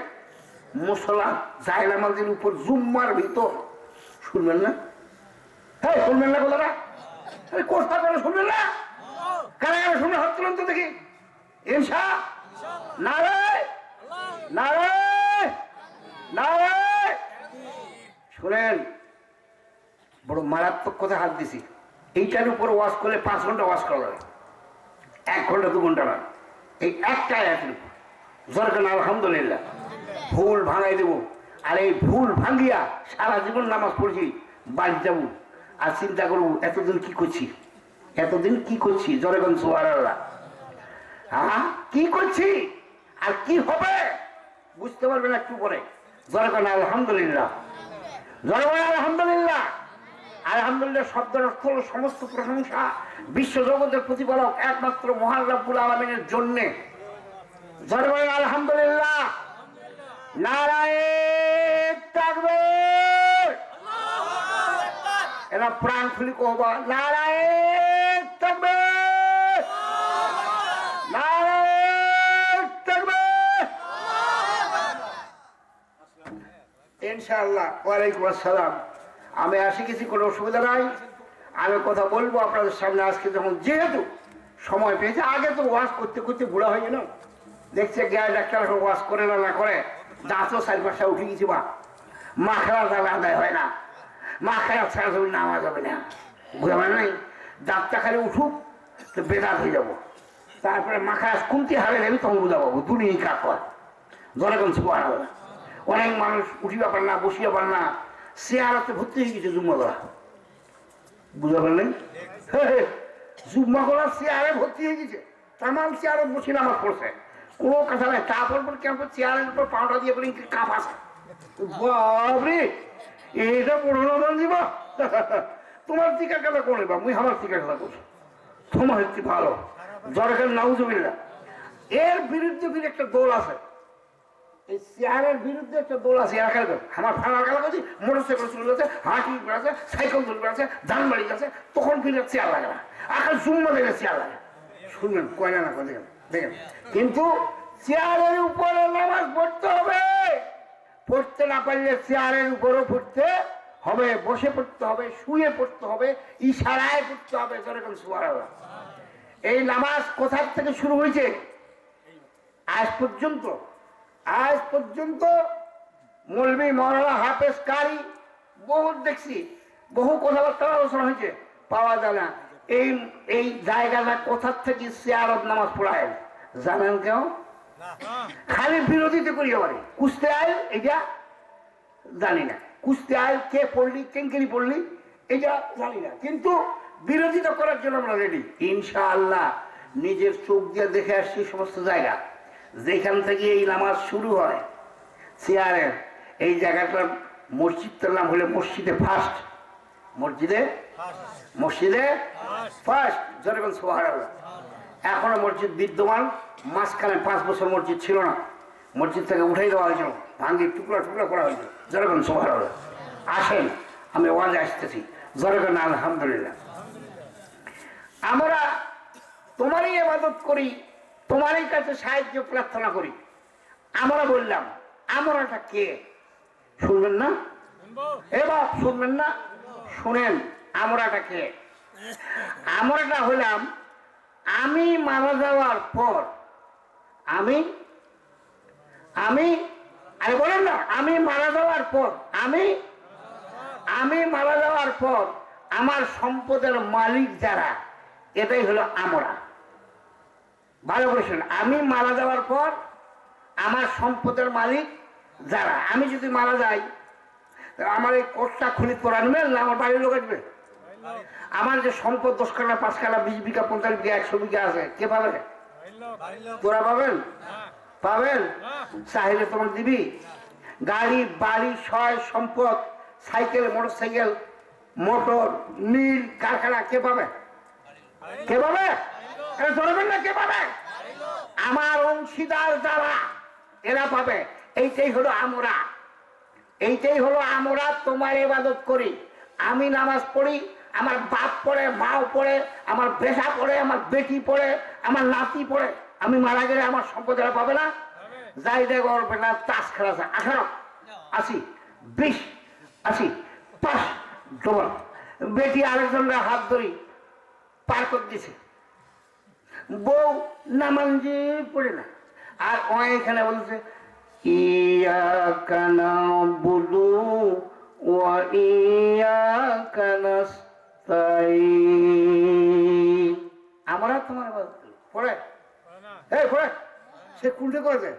মশলা যায় নামাজের উপর জুম্মার ভিতর শুনবেন না? হ্যাঁ শুনবেন না কথাটা? কোথা করে শুনবেন না? কারা কারা শুনে হাত তুলেন তো দেখি। ইনশা নারে নারে নারে। শুনেন, বড় মারাত্মক কথা হাত দিছি। এইটার উপর ওয়াজ করলে 5 ঘন্টা ওয়াজ করা লাগে, 1 ঘন্টা 2 ঘন্টা না। এই একটা আয়াতের উপর জোরে আলহামদুলিল্লাহ ভুল ভাঙাই দেব। আর এই ভুল ভাঙ্গিয়া সারা জীবন নামাজ পড়ছি, বাড়ি যাবো আর চিন্তা করবো এতদিন কি করছি, এতদিন কি করছি। জোরে কোন সুবহানাল্লাহ। হ্যাঁ কি করছি আর কি হবে বুঝতে পারবেন একটু পরে। জোরে কোন আলহামদুলিল্লাহ, জোরে বলেন আলহামদুলিল্লাহ। আলহামদুলিল্লাহ শব্দের অর্থ হল সমস্ত প্রশংসা বিশ্ব জগতের প্রতিপালক একমাত্র মহান রব্বুল আলামিনের জন্যে। জোরে বলেন আলহামদুলিল্লাহ। নারায়ে তাকবীর। এরা প্রাণ খুলি কহবা নারায়ে তাকবীর, নারায়ে তাকবীর। ইনশাআল্লাহ। ওয়ালাইকুম আসসালাম। আমি আসি কিছু, কোনো অসুবিধা নাই, আমি কথা বলবো আপনাদের সামনে আজকে। যখন যেহেতু সময় পেয়েছে, আগে তো ওয়াজ করতে করতে বুড়া হয়ে গেল, দেখছে গায়ে ডাক্তার ওয়াজ করে না না করে দাঁতও 4-5টা উঠে গেছি, বা মাখরা যাবে আদায় হয় না, মাখরা ছাড়া যাবে নামা যাবে না, বুঝাবেন নাই? দাঁতটা খালি উঠুক তো বেদাত হয়ে যাবো, তারপরে মাখা কুমতি হারে যাবি তখন বুঝাবো দুনিয়া কাক হয়। জনগণ সুবহানাল্লাহ। অনেক মানুষ উঠিবা পারে না, বসিয়া পারে না, চেয়ারতে ভর্তি হয়ে গেছে জুম্মা করা, বুঝা পারলেন? জুম্মা করা চেয়ারে ভর্তি হয়ে গেছে, তামাম চেয়ারে বসে নামাজ পড়ছে, কোনো কথা নাই। তারপর কেমন চেয়ারের উপর পাউডার দিয়ে বলি কাপ আছে, বাবরে এটা পড়ো না দিব। তোমার টিকা কথা করে বা মুই আমার টিকা কথা করছো, তোমার হচ্ছে ভালো দরকার নাউজুবিল্লাহ। এর বিরুদ্ধে ফিরে একটা দল আছে, এই চেয়ারের বিরুদ্ধে একটা দল আছে। আমার ফানার খেলা করছি, মোটর সাইকেল চলে যাচ্ছে, হাঁটি বেড়াচ্ছে, সাইকেল চলে বেড়াচ্ছে, ধান বাড়ি যাচ্ছে, তখন ফিরে চেয়ার লাগে না, আকাল জুম্মা দেখে চেয়ার লাগে। শুনবেন কয়না না দেখেন দেখেন, কিন্তু চেয়ারের উপরে নামাজ পড়তে হবে। পড়তে না পারলে চেয়ারের উপরও পড়তে হবে, বসে পড়তে হবে, শুয়ে পড়তে হবে, ইশারায় পড়তে হবে। যেরকম সুবহানাল্লাহ। এই নামাজ কোথার থেকে শুরু হয়েছে? আজ পর্যন্ত মৌলভী মৌলানা হাফেজ কারি বহুত দেখছি, বহু কথাবার্তা আলোচনা হয়েছে, পাওয়া যায় না। এই জায়গাটা কোথার থেকে চেয়ারত নামাজ পড়ায় জানেন কেউ? খালি বিরোধিতা করি পারে, কুস্তে আয় এটা জানি না, কুস্তে আয় কে পড়লি, কেঙ্কেরি পড়লি এটা জানি না, কিন্তু বিরোধিতা করার জন্য আমরা রেডি ইনশাআল্লাহ। নিজের চোখ দিয়ে দেখে আসছি সমস্ত জায়গা, যেখান থেকে এই নামাজ শুরু হয় চেয়ারের, এই জায়গাটার মসজিদটার নাম হলে মসজিদে ফার্স্ট, মসজিদে ফার্স্ট। যেরকম সুবহানাল্লাহ। এখনো মসজিদ বিদ্যমান, মাঝখানে 5 বছর মসজিদ ছিল না, মসজিদ থেকে উঠাই দেওয়া হয়েছিল, ভাঙ্গি টুকরা টুকরা করা হয়েছিল। যেরকম সুবহানাল্লাহ। আসেন, আমি ওয়াজে আসতেছি, যেরকম আলহামদুলিল্লাহ। আমরা তোমারই ইবাদত করি, তোমারই কাছে সাহায্য প্রার্থনা করি। আমরা বললাম আমরাটা কে? শুনবেন না এবার? শুনবেন না? শুনেন, আমরাটা কে? আমরাটা হইলাম আমি মারা যাওয়ার পর, আমি আরে বলেন না, আমি মারা যাওয়ার পর, আমি মারা যাওয়ার পর আমার সম্পদের মালিক যারা, এটাই হলো আমরা। ভালো করে শুনুন, আমি মারা যাওয়ার পর আমার সম্পদের মালিক যারা। আমি যদি মারা যাই, আমার এই কোটটা খুলি তোরা নেবেন না আমার বাড়ির লোক আসবে? আমার যে সম্পদ 10 কাঠা 5 কাঠা 20 বিঘা 50 বিঘা 100 বিঘা আছে, কে পাবে? তোরা পাবেন? পাবেন? চাইলে তোমার দিবি? গাড়ি বাড়ি সয় সম্পদ, সাইকেল মোটর সাইকেল, মোটর মিল কারখানা, কে পাবে? কে পাবে? ধরবেন না, কে পাবে? আমার অংশীদার যারা, এরা পাবে। এইটাই হলো আমরা, এইটাই হলো আমরা। তোমার ইবাদত করি, আমি নামাজ পড়ি, আমার বাপ পড়ে, মাও পড়ে, আমার বেশা পড়ে, আমার বেটি পড়ে, আমার নাতি পড়ে। আমি মারা গেলে আমার সম্পদেরা পাবে না? যাই দেখ ওর বেটা তাস খেলা আছে, 18 80 20 80 5 ডবল, বেটি আরেকজনরা হাত ধরি পার করে দিছে, বউ নামাজি পড়ে না, আর ও এখানে বলছে ইয়াকা নাবুদু ওয়া ইয়াকা নাস্তাইন। আমরা তোমার পড়ে পড়ে সে কুলটে করেছে,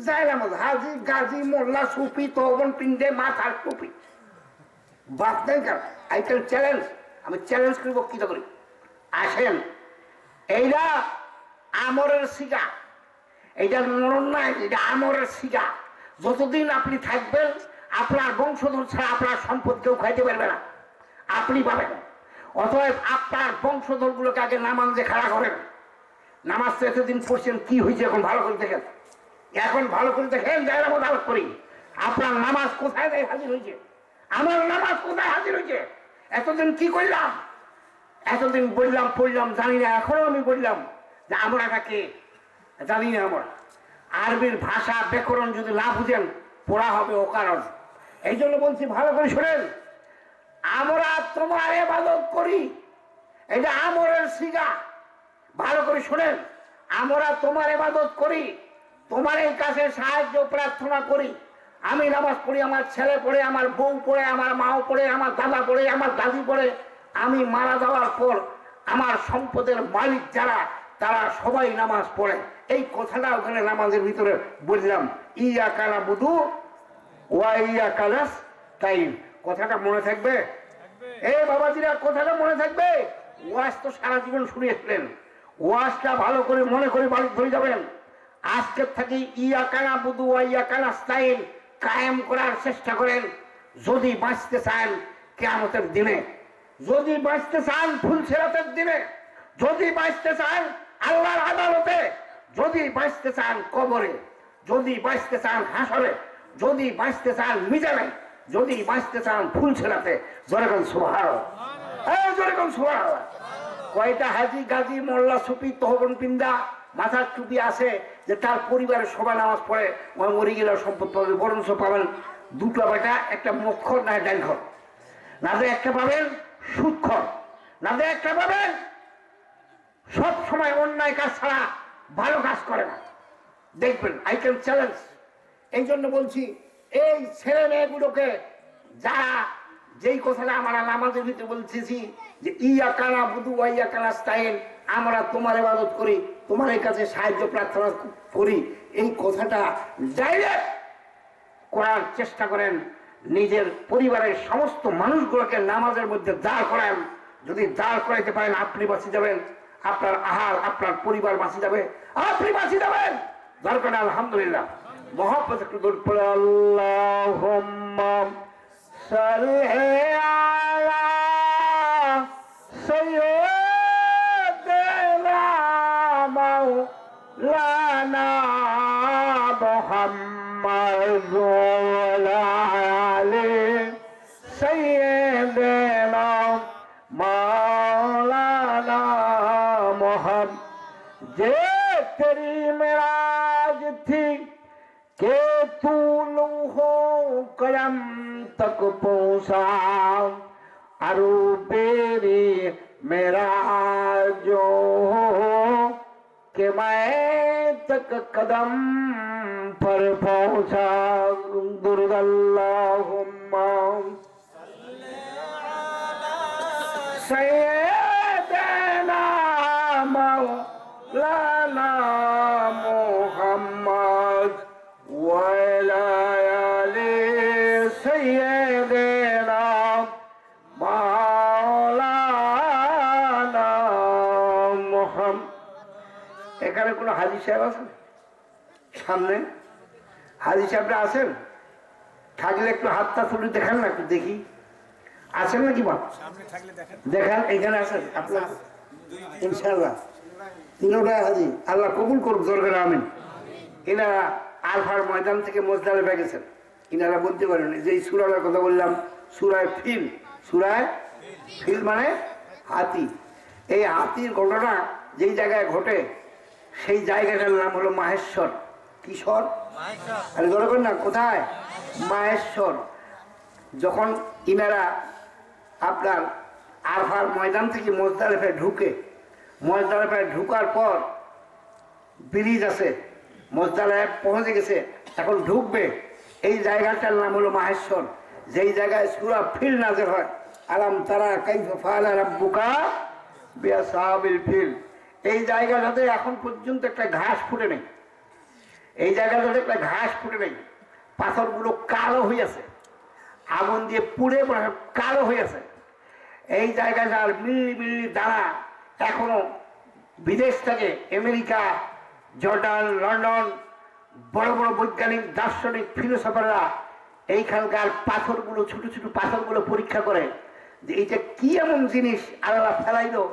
যাই না হাজি গাজি মোল্লা সুফি তবন পিন্ডে মাথার টুপি বাদ দেন কেন? আই ক্যান চ্যালেঞ্জ, আমি চ্যালেঞ্জ করি, বক্তৃতা করি। আসেন, এইটা আমরের শিকা, এইটা মরণ নাই, এটা আমরের শিকা। যতদিন আপনি থাকবেন, আপনার বংশধর ছাড়া আপনার সম্পদ কেউ খাইতে পারবে না, আপনি পাবেন। অতএব আপনার বংশধর গুলোকে আগে নামাজে খাড়া করেন। নামাজ তো এতদিন পড়ছেন, কি হয়েছে এখন ভালো করে দেখেন, এখন ভালো করে দেখেন, যারা মোতাবেক করি আপনার নামাজ কোথায় হাজির হয়েছে, আমার নামাজ কোথায় হাজির হয়েছে। এতদিন কি করলাম, এতদিন বললাম পড়লাম জানি না, এখনো আমি বললাম যে আমরাটা কে জানি না। আমরা আরবির ভাষা ব্যাকরণ যদি না বুঝেন, পড়া হবে ও কারণ। এই জন্য বলছি ভালো করে শোনেন, আমরা তোমার ইবাদত করি, এটা আমরের সিগা। ভালো করে শোনেন, আমরা তোমার ইবাদত করি, তোমার এই কাছে সাহায্য প্রার্থনা করি। আমি নামাজ পড়ি, আমার ছেলে পড়ে, আমার বউ পড়ে, আমার মাও পড়ে, আমার দাদা পড়ে, আমার দাদি পড়ে। আমি মারা যাওয়ার পর আমার সম্পদের মালিক যারা, তারা সবাই নামাজ পড়ে। এই কথাটা ওখানে নামাজের ভিতরে বললাম, ইয়াকা নাবুদু ওয়া ইয়াকা নাস্তাইন। কথাটা মনে থাকবে? এই বাবাজিরা কথাটা মনে থাকবে। ওয়াজ তো সারা জীবন শুনিয়েছিলেন, ওয়াজটা ভালো করে মনে করে বাড়ি ধরে যাবেন। আজকের থেকে ইয়াকা নাবুদু ওয়া ইয়াকা নাস্তাইন কায়েম করার চেষ্টা করেন। যদি বাঁচতে চান কিয়ামতের দিনে, যদি বাঁচতে চান ফুলসিরাতের দিনে, যদি বাঁচতে চান আল্লাহর আদালতে, যদি বাঁচতে চান কবরে, যদি বাঁচতে চান হাসরে, যদি বাঁচতে চান মিজানে, যদি বাঁচতে চান ফুলসিরাতে, জোরে কোন সুবহানাল্লাহ, এই জোরে কোন সুবহানাল্লাহ। কয়টা হাজি গাজী মোল্লা সুফি তহবন পিন্দা মাথার টুপি আছে যে তার পরিবারের সবাই নামাজ পড়ে, ওই মরে গেলে সম্পদ পাবে, বরঞ্চ পাবেন দুটো বেটা, একটা মক্ষর না ডাইনখর, না যে একটা পাবেন সুদখর, না যে একটা পাবেন সব সময় অন্যায় কাজ ছাড়া ভালো কাজ করে না। দেখবেন, আই ক্যান চ্যালেঞ্জ। এই জন্য বলছি, এই ছেলে মেয়েগুলোকে যারা যেই কথাটা আমরা নামাজের ভিতরে বলতেছি যে ইয়াকা নাবুদু ওয়া ইয়াকা নাস্তাইন, আমরা তোমার ইবাদত করি, তোমার কাছে সাহায্য প্রার্থনা করি, এই কথাটা ডাইরেক্ট করার চেষ্টা করেন। নিজের পরিবারের সমস্ত মানুষগুলোকে নামাজের মধ্যে দাঁড় করান। যদি দাঁড় করাইতে পারেন আপনি বাঁচি যাবেন, আপনার আহার, আপনার পরিবার বাঁচি যাবে, আপনি বাঁচি যাবেন। দরকার আলহামদুলিল্লাহ। মহব্বত একটু দূর পড়ে আল্লাহুম্মা সাল্লি আলা সাইয়্যিদিনা মাওলানা মুহাম্মদ ওয়া আলি সাইয়্যিদিনা মাওলানা মুহাম্মদ। যে तेरी मेराज थी के तू लूहो कलम तक पहुंचा, अरु बेरी मेरा जो के मैं तक कदम पर पहुंचा। दुर्गल्लाहुम्मा सैयदना मौलाना मुहम्मद वअला आले सैयदना मौलाना मुहम्मद। এখানে কোন হাজী সাহেব আছেন? সামনে হাজী সাহেবরা আছেন? থাকলে একটু হাতটা তুলে দেখান না, একটু দেখি আছেন নাকি? বাপ দেখান, এখানে আছেন আপনার ইনশাআল্লাহ। তিনোটা হাজি আল্লাহ কবুল করুক, দরকার আমিন। এনারা আলফার ময়দান থেকে মুজদালিফা গেছেন। এনারা বলতে পারেন যে এই সূরার কথা বললাম, সূরায় ফিল, সূরায় ফিল মানে হাতি। এই হাতির ঘটনা যেই জায়গায় ঘটে সেই জায়গাটার নাম হলো মাহেশ্বর। কিশোর আরে দরকার না, কোথায়? মাহেশ্বর। যখন ইনারা আপনার আরফার ময়দান থেকে মুজদালিফায় ঢুকে, মুজদালিফায় ঢুকার পর ব্রিজ আছে, মুজদালিফায় পৌঁছে গেছে, এখন ঢুকবে। এই জায়গাটার নাম হলো মাহেশ্বর, যেই জায়গায় সূরা ফিল নাযিল হয়। আলাম তারা কাইফা ফাআলা রাব্বুকা বিআসহাবিল ফিল। এই জায়গাটাতে এখন পর্যন্ত একটা ঘাস ফুটে নেই, এই জায়গাটাতে একটা ঘাস ফুটে নেই। পাথরগুলো কালো হয়ে আছে, আগুন দিয়ে পুড়ে কালো হয়ে আছে। এই জায়গাটার মিল্লি মিল্লি দানা এখনো বিদেশ থেকে আমেরিকা, জর্ডান, লন্ডন বড় বড় বৈজ্ঞানিক, দার্শনিক, ফিলোসফাররা এইখানকার পাথরগুলো, ছোট ছোট পাথরগুলো পরীক্ষা করে যে এইটা কি এমন জিনিস আল্লাহ ফেলাইলো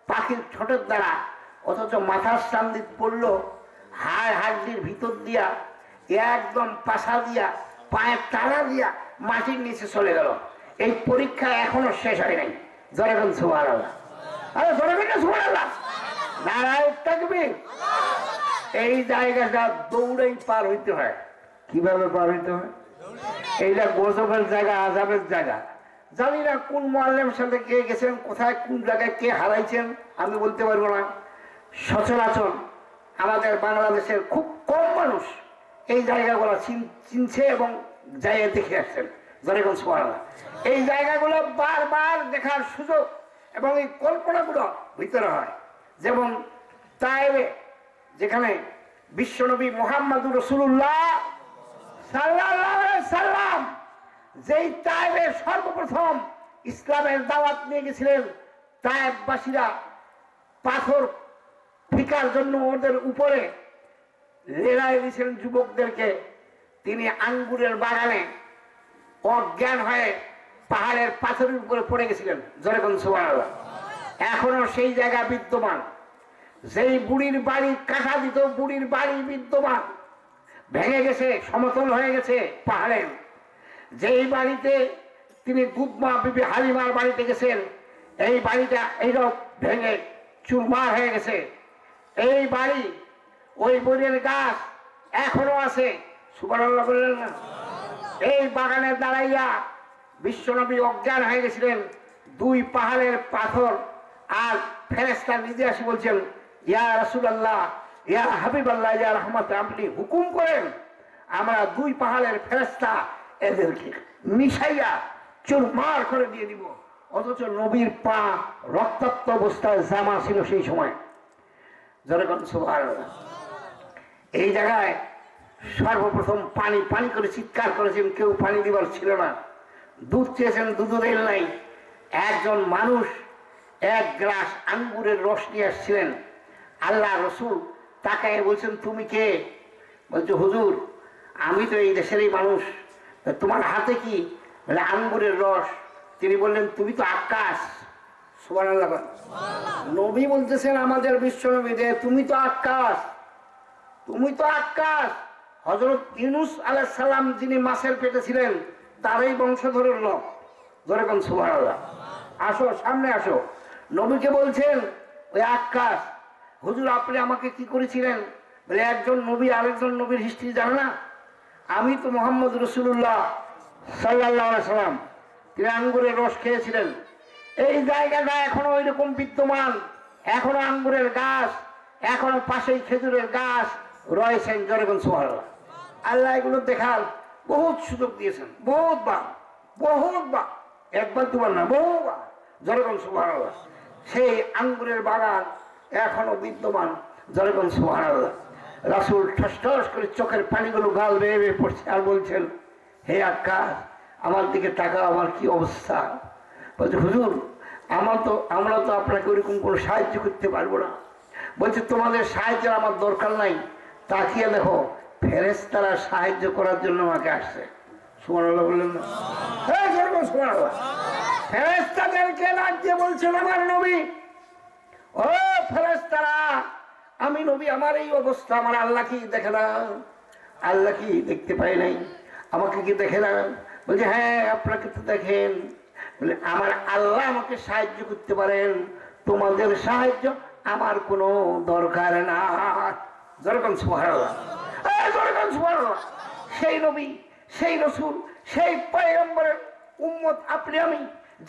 পাখির ঠোঁটের দ্বারা, অথচ মাথার সামনে পড়লো হাড় হাড্ডির ভিতর দিয়া একদম পাশা দিয়া পায়ের তালা দিয়া মাটির নিচে চলে গেল। এই পরীক্ষা এখনো শেষ হয় নাই। জনগণ সুবহানাল্লাহ, আরে জনগণ সুবহানাল্লাহ, নারায়ে তাকবীর। এই জায়গাটা দৌড়েই পার হইতে হয়। কিভাবে পার হইতে হয়? এইটা গজবের জায়গা, আযাবের জায়গা। জানি না কোন মুআল্লিমের সাথে কে গেছেন, কোথায় কোন জায়গায় কে হারাইছেন আমি বলতে পারবো না। সচরাচর আমাদের বাংলাদেশের খুব কম মানুষ এই জায়গাগুলো চিনছে এবং যাইয়ে দেখে আসছেন। জনগণ সুবহানাল্লাহ। এই জায়গাগুলো বারবার দেখার সুযোগ এবং এই কল্পনাগুলো ভিতরে হয়। যেমন তায়েবে, যেখানে বিশ্বনবী মুহাম্মদুর রাসূলুল্লাহ সাল্লাল্লাহু আলাইহি সাল্লাম যেই তায়েবে সর্বপ্রথম ইসলামের দাওয়াত নিয়ে গেছিলেন, তায়েববাসীরা পাথর ফিকার জন্য ওদের উপরে লেলাই দিয়েছিলেন যুবকদেরকে। তিনি আঙ্গুরের বাগানে অজ্ঞান হয়ে পাহাড়ের পাথরের উপরে পড়ে গেছিলেন। জোরে বলুন সুবহানাল্লাহ। এখনো সেই জায়গা বিদ্যমান। যেই বুড়ির বাড়ি কাটা দিত, বুড়ির বাড়ি বিদ্যমান, ভেঙে গেছে, সমতল হয়ে গেছে পাহাড়ে। যেই বাড়িতে তিনি দুধমা বিবি হালিমার বাড়িতে গেছেন, এই বাড়িটা এইরকম ভেঙে চুরমার হয়ে গেছে। এই বাড়ি, ওই বইয়ের গাছ এখনো আছে। সুবহানাল্লাহ বললেন না? এই বাগানে দাঁড়াইয়া বিশ্বনবী অজ্ঞান হয়ে গেছিলেন। দুই পাহাড়ের পাথর আর ফেরেশতা নিজে আসি বলছেন, ইয়া রাসূলুল্লাহ, ইয়া হাবিবাল্লাহ, ইয়া রাহমাত, আপনি হুকুম করেন আমরা দুই পাহাড়ের ফেরেশতা এদেরকে মিশাইয়া চুরমার করে দিয়ে দিব। অথচ নবীর পা রক্তাক্ত অবস্থায় জামা ছিল সেই সময়। যেরকম সুবহানাল্লাহ। এই জায়গায় সর্বপ্রথম পানি পানি করে চিৎকার করেছেন, কেউ পানি দিবার ছিল না। দুধ চেয়েছেন, দুধও দেন নাই। একজন মানুষ এক গ্লাস আঙ্গুরের রস নিয়ে আসছিলেন। আল্লাহ রসুল তাকায় বলছেন, তুমি কে? বলছে, হুজুর আমি তো এই দেশেরই মানুষ। তোমার হাতে কি? বলে, আঙ্গুরের রস। তিনি বললেন, তুমি তো আকাশ। সুবহানাল্লাহ। নবী বলতেছেন আমাদের বিশ্বনবী, তুমি তো আকাশ, তুমি তো আকাশ। হযরত ইউনূস আলাইহিস সালাম যিনি মাছের পেটে ছিলেন, তারই বংশধরের লোক। যেরকম সুবহানাল্লাহ। আসো, সামনে আসো। নবীকে বলছেন ওই আকাশ। হুজুর আপনি আমাকে কি করেছিলেন? বলে, একজন নবী আরেকজন নবীর হিস্ট্রি জানে না? আমি তো মুহাম্মদ রাসূলুল্লাহ সাল্লাল্লাহু আলাইহি সাল্লাম। তিনি আঙ্গুরের রস খেয়েছিলেন। এই জায়গাটা এখনো ওই রকম বিদ্যমান। এখনো আঙ্গুরের গাছ, এখনো পাশেই খেজুরের গাছ রয়েছেন। যেরকম সুবহানাল্লাহ। আল্লাহ এগুলো দেখার বহুত সুযোগ দিয়েছেন, বহুতবার, বহুতবার, একবার দুবার না, বহুবার। যেরকম সুবহানাল্লাহ। সেই আঙ্গুরের বাগান এখনো বিদ্যমান। যেরকম সুবহানাল্লাহ। রাসূল ঠস ঠস করে চোখের পানিগুলো গাল বেয়ে বেয়ে পড়ছে আর বলছেন, হে আকাশ, আমার দিকে তাকাও, আমার কি অবস্থা। বলছে, হুজুর আমরা তো আপনাকে ওইরকম কোনো সাহায্য করতে পারবো না। বলছে, তোমাদের সাহায্যের আমার দরকার নাই। তাকিয়ে দেখো, ফেরেশতারা সাহায্য করার জন্য আমাকে আসছে। সুবহানাল্লাহ বললেন না? হ্যাঁ, সুবহানাল্লাহ। ফেরেশতাদেরকে ডাক দিয়ে বলছেন, আমার নবী, ও ফেরেশতারা, আমি নবী, আমার এই অবস্থা আমার আল্লাহ কি দেখে না? আল্লাহ কি দেখতে পাই নাই? আমাকে কি দেখে না? বলছে, হ্যাঁ আপনাকে তো দেখেন। বলে, আমার আল্লাহ আমাকে সাহায্য করতে পারেন, তোমাদের সাহায্য আমার কোনো দরকার না। যেরকম সুবহানাল্লাহ। যেরকম সুবহানাল্লাহ। সেই নবী, সেই রাসূল, সেই পয়গম্বরের উম্মত আপনি আমি,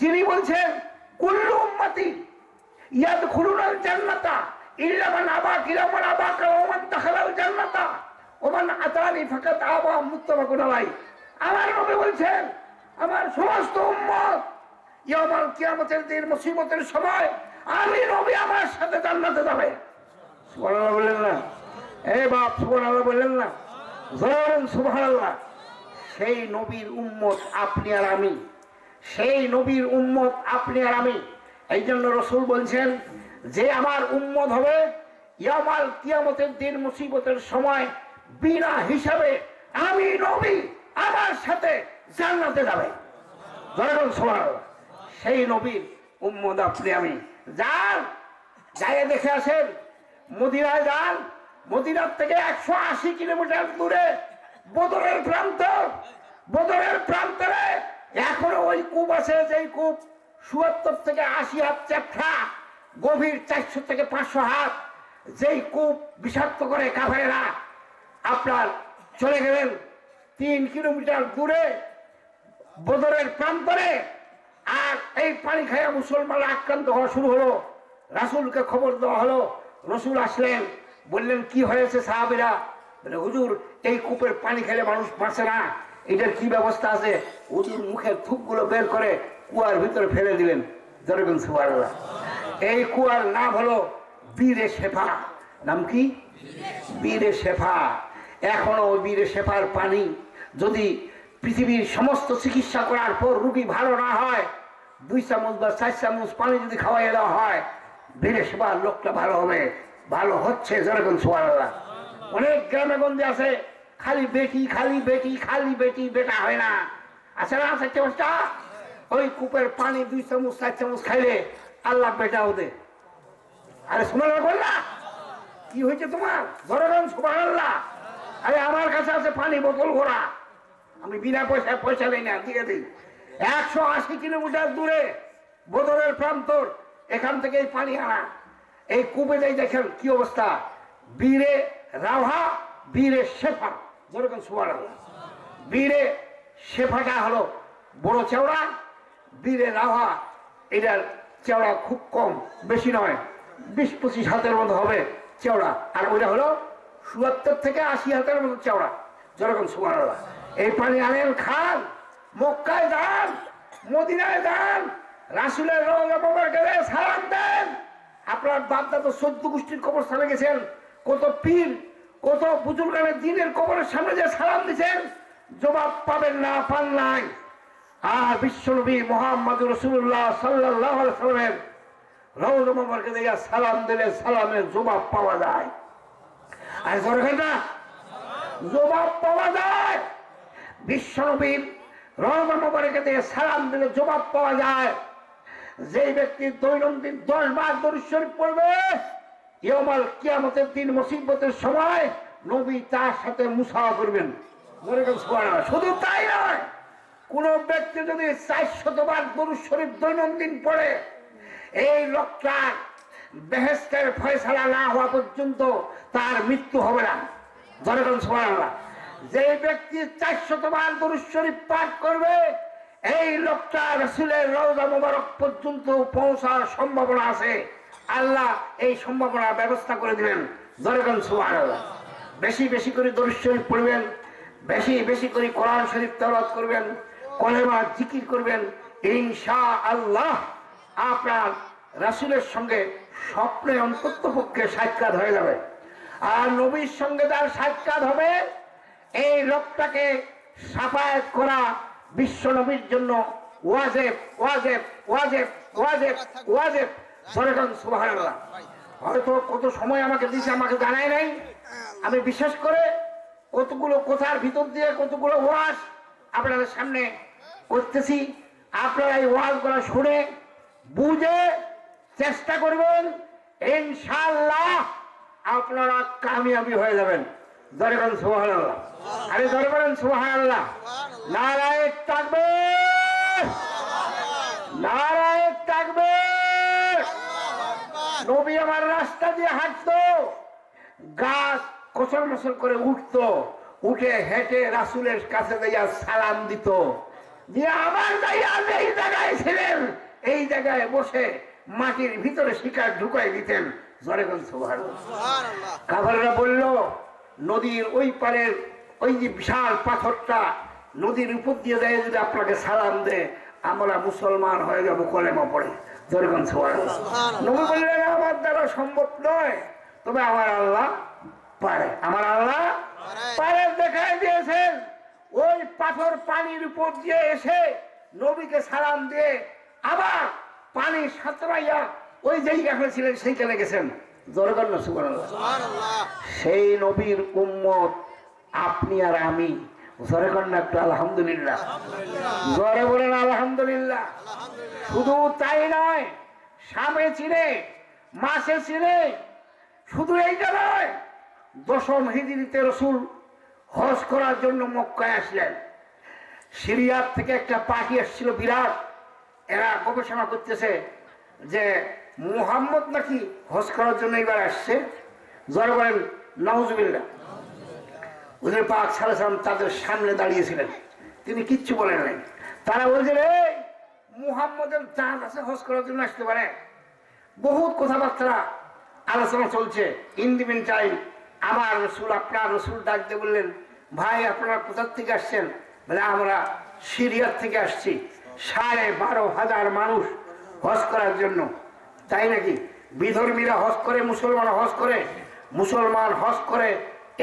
যিনি বলছেন, কুল্লু উম্মতি ইয়াদখুলুনাল জান্নাতা ইল্লা মান আবা, ইল্লা মান আবাকা ওয়া মান দাখালাল জান্নাতা ওয়া মান আতানি ফাকাত আবা, মুত্তাফাকুন আলাইহি। আমার নবী বলছেন, আমার সমস্ত উম্মত ইয়াউমুল কিয়ামতের দিন, মুসিবতের সময় আমি নবী আমার সাথে জান্নাতে যাবে। সুবহানাল্লাহ বললেন না? এই বাপ, সুবহানাল্লাহ বললেন না? জোরে সুবহানাল্লাহ। সেই নবীর উম্মত আপনি আর আমি, সেই নবীর উম্মত আপনি আর আমি। এই জন্য রাসূল বলছেন, যে আমার উম্মত হবে ইয়াউমুল কিয়ামতের দিন, মুসিবতের সময় বিনা হিসাবে আমি নবী আমার সাথে জান্নাতে যাবে। জোরে সুবহানাল্লাহ। সেই নবীর উম্মত আপনি আমি। যান, যাই দেখে আসেন, মদিনায় যান। মদিনার থেকে 180 কিলোমিটার দূরে বদরের প্রান্ত, বদরের প্রান্তরে এখনো ওই কূপ আছে, যেই কূপ ৭৭ থেকে ৮০ হাত চ্যাপ্টা, গভীর ৪০০ থেকে ৫০০ হাত। যেই কূপ বিষাক্ত করে কাফেরেরা আপনার চলে গেলেন ৩ কিলোমিটার দূরে বদরের প্রান্তরে। আর এই পানি খাইয়া মুসলমানরা আক্রান্ত হওয়া শুরু হলো। রাসূলকে খবর দেওয়া হলো। রাসূল আসলেন, বললেন, কি হয়েছে সাহাবীরা? বলে, হুজুর এই কূপের পানি খেলে মানুষ বাঁচে না, এটার কি ব্যবস্থা আছে? হুজুর মুখের থুকগুলো বের করে কুয়ার ভিতরে ফেলে দিলেন। যেরকম সুবহানাল্লাহ। এই কুয়ার নাম হলো বীরে শেফা। নাম কি? বীরে শেফা। এখনো ওই বীরে শেফার পানি যদি পৃথিবীর সমস্ত চিকিৎসা করার পর রোগী ভালো না হয় 2 চামচ বা 4 চামচ পানি যদি খাওয়াই দেওয়া হয় বেড়ে সেবার লোকটা ভালো হবে, ভালো হচ্ছে। যেরকম সুবহানাল্লাহ। অনেক গ্রামে গঞ্জে আছে খালি বেটি খালি বেটি খালি বেটি, বেটা হয় না। আছে না 4 চামচটা? ওই কূপের পানি 2 চামচ 4 চামচ খাইলে আল্লাহ বেটাও দে। আরে সুবহানাল্লাহ বল না, কি হয়েছে তোমার? যেরকম সুবহানাল্লাহ। আরে আমার কাছে আছে পানি বোতল ভরা, আমি বিনা পয়সা নেই না, দিয়ে দিই। 180 কিলোমিটার দূরে বদরের প্রান্তর, এখান থেকে এই পানি আনা। এই কূপে যাই দেখেন কি অবস্থা। বীরে রাভা বীরে শেফা, যেরকম সুবহানাল্লাহ। বীরে শেফাটা হলো বড় চওড়া, বীরে রাভা এটার চওড়া খুব কম, বেশি নয়, 20-25 হাতের মতো হবে চওড়া। আর ওইটা হলো 70 থেকে 80 হাতের মতো চওড়া, যেরকম সুবহানাল্লাহ। এই পানি আনেন, খান, মক্কায় যান, মদিনায় যান, রাসূলের রওজা মোবারকে সালাম দেন। আপনার বাপদা তো 14 গোষ্ঠীর কবরস্থানে গেছেন, কত পীর কত বুজুর্গানের দিনের কবরের সামনে যে সালাম দিচ্ছেন, জবাব পাবেন না, পান নাই। আর বিশ্বনবী মুহাম্মদুর রাসূলুল্লাহ সাল্লাল্লাহু আলাইহি ওয়াসাল্লামের রওজা মোবারকে দিয়ে সালাম দিলে সালামের জবাব পাওয়া যায়। আর দরকার না, জবাব পাওয়া যায়। বিশ্বনবীর রওজা মোবারকে দিয়ে সালাম দিলে জবাব পাওয়া যায়। যে ব্যক্তি দৈনন্দিন 10 বার দরুদ শরীফ পড়বে, ইয়াউমাল কিয়ামতের দিন মুসিবতের সময় নবী তার সাথে মুসাফা করবেন। সুবহানাল্লাহ। শুধু তাই নয়, কোন ব্যক্তি যদি 400 বার দরুদ শরীফ দৈনন্দিন পড়ে, এই লোকটার বেহেশতের ফয়সালা না হওয়া পর্যন্ত তার মৃত্যু হবে না। সুবহানাল্লাহ। যে ব্যক্তি 400 বার দরুদ শরীফ পাঠ করবে, এই লোকটা রাসূলের রওজা মোবারক পর্যন্ত পৌঁছার সম্ভাবনা আছে। আল্লাহ এই সম্ভাবনার ব্যবস্থা করে দিবেন। সুবহানাল্লাহ। বেশি বেশি করে দরুদ শরীফ পড়বেন, বেশি বেশি করে কোরআন শরীফ তেলাওয়াত করবেন, কলেমা জিকির করবেন। ইনশাআল্লাহ আপনার রাসূলের সঙ্গে স্বপ্নে অন্ততপক্ষে সাক্ষাৎ হয়ে যাবে। আর নবীর সঙ্গে যার সাক্ষাৎ হবে, এই লোকটাকে সাফায়াত করা বিশ্ব নবীর জন্য ওয়াজিব ওয়াজিব ওয়াজিব ওয়াজিব ওয়াজিব। সুবহানাল্লাহ। হয়তো কত সময় আমাকে দিয়েছে আমাকে জানায় নাই। আমি বিশেষ করে কতগুলো কথার ভিতর দিয়ে কতগুলো ওয়াজ আপনাদের সামনে করতেছি। আপনারা এই ওয়াজগুলো শুনে বুঝে চেষ্টা করবেন, ইনশাআল্লাহ আপনারা কামিয়াবি হয়ে যাবেন। সুবহানাল্লাহ। আরে ধরে বলেন সুবহানাল্লাহ। নারায়ে তাকবীর, নারায়ে তাকবীর। নবী আমার রাস্তা দিয়ে হাঁটতো, গাছ কোসল মোসল করে উঠতো, উঠে হেঁটে রাসূলের কাছে যাইয়া সালাম দিত, দিয়ে আবার যাইয়া এই জায়গায় ছিলেন, এই জায়গায় বসে মাটির ভিতরে শিকার ঢুকাই দিতেন। সুবহানাল্লাহ। কাফেররা বলল, নদীর ওই পারের ওই যে বিশাল পাথরটা নদীর উপর দিয়ে যায়, যদি আপনাকে সালাম দে আমরা মুসলমান হয়ে যাবো কলেমা পড়ে। সুবহানাল্লাহ। নবী বললেন, আমার দ্বারা সম্ভব নয়, তবে আমার আল্লাহ পারে, আমার আল্লাহ পারে। দেখাই দিয়েছেন ওই পাথর পানির উপর দিয়ে এসে নবীকে সালাম দিয়ে আবার পানি সাঁতরাইয়া ওই জায়গায় ছিলেন সেইখানে গেছেন। সুবহানাল্লাহ। সেই নবীর উম্মত আপনি আর আমি। জোরে করেন একটু আলহামদুলিল্লাহ, জোরে বলেন আলহামদুলিল্লাহ। শুধু তাই নয়, সামে চিনে মাসে চিনে, শুধু এইটা নয়, 10ম হিজরিতে রাসূল হজ করার জন্য মক্কায় আসলেন। সিরিয়ার থেকে একটা পার্টি আসছিল বিরাট, এরা গবেষণা করতেছে যে মুহাম্মদ নাকি হজ করার জন্য এবার আসছে। জোরে বলেন নাউজুবিল্লাহ। হুজুর পাক সাল্লাল্লাহু আলাইহি ওয়াসাল্লাম তাদের সামনে দাঁড়িয়েছিলেন, তিনি কিচ্ছু বলেন নাই। তারা বলছেন, এই মুহাম্মদের জাহাজ আছে, হজ করার জন্য আসতে পারে। বহুত কথাবার্তা আলোচনা চলছে। ইন দি মিন টাইম আমার রাসূল, আপনার রাসূল ডাক দিয়ে বললেন, ভাই আপনারা কোথা থেকে আসছেন? বলে, আমরা সিরিয়ার থেকে আসছি, 12,500 মানুষ হজ করার জন্য। তাই নাকি? বিধর্মীরা হজ করে, মুসলমান হজ করে, মুসলমান হজ করে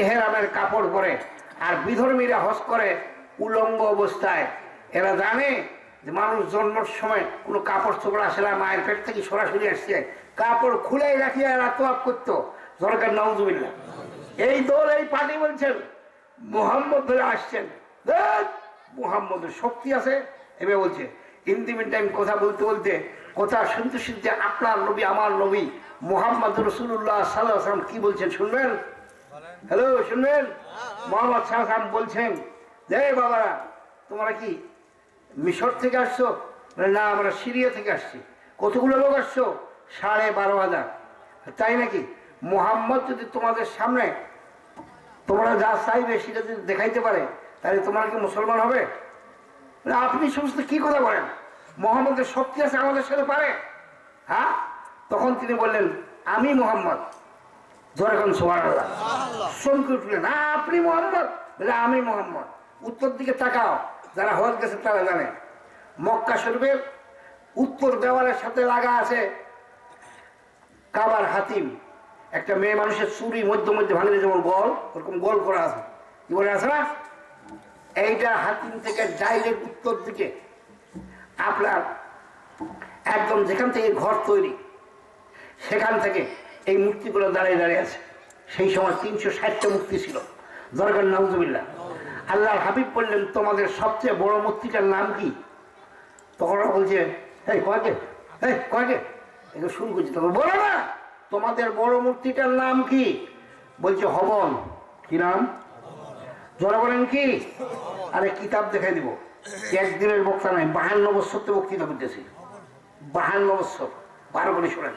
এহরামের কাপড় পরে, আর বিধর্মীরা হজ করে উলঙ্গ অবস্থায়। এরা জানে যে মানুষ জন্মের সময় কোনো কাপড় চোপড় আসে না, মায়ের পেট থেকে সরাসরি আসছে, কাপড় খুলে রাখিয়া এরা তোয়াব করতো। সরকার নাউজুবিল্লাহ। এই দল এই পার্টি বলছেন মুহাম্মদ ধরে আসছেন, মুহাম্মদের শক্তি আছে। এবার বলছে ইন্দিমিন টাইম কথা বলতে বলতে কথা শুনতে শুনতে আপনার নবী আমার নবী মুহাম্মদ রাসূলুল্লাহ সাল্লাল্লাহু আলাইহি ওয়াসাল্লাম কি বলছেন শুনবেন? হ্যালো, শুনবেন? মুহাম্মদ সাল্লাল্লাহু আলাইহি ওয়াসাল্লাম বলছেন, যে বাবারা তোমরা কি মিশর থেকে আসছো? না, আমরা সিরিয়া থেকে আসছি। কতগুলো লোক আসছো? 12,500। তাই নাকি? মুহাম্মদ যদি তোমাদের সামনে তোমরা যা চাইবে সেটা যদি দেখাইতে পারে তাহলে তোমরা কি মুসলমান হবে? আপনি সমস্ত কি কথা বলেন, মুহাম্মদের শক্তি আছে, আমাদের সাথে পারে? হ্যাঁ, তখন তিনি বললেন আমি মুহাম্মদ। যখন সুবহানাল্লাহ চমকে উঠলেন, না আপনি মুহাম্মদ? বলে আমি মুহাম্মদ। উত্তর দিকে তাকাও, যারা হজ গেছে তারা জানে মক্কা শরীফের উত্তর দেওয়ালের সাথে লাগা আছে কাবার হাতিম। একটা মেয়ে মানুষের চুরি মধ্যে মধ্যে ভাঙলে যেমন গোল, ওরকম গোল করা আছে, কি বলে আছে না? এইটা হাতিম থেকে ডাইরেক্ট উত্তর দিকে আপনার একদম যেখান থেকে ঘর তৈরি সেখান থেকে এই মূর্তিগুলো দাঁড়িয়ে দাঁড়িয়ে আছে। সেই সময় 360টা মূর্তি ছিল। দরকার নাউজুবিল্লাহ। আল্লাহর হাবিব বললেন তোমাদের সবচেয়ে বড় মূর্তিটার নাম কি? তখন ওরা বলছে এই কয়কে, এই কয়কে, এগুলো শুরু করছি। তখন বলো না তোমাদের বড় মূর্তিটার নাম কি? বলছে হবল। কি নাম? জোরে বলেন কি? আরে কিতাব দেখাই দিব, একদিনের বক্তা নাই, 52 বছর তো বক্তৃতা করতেছি, 52 বছর। 12 করে শোনেন।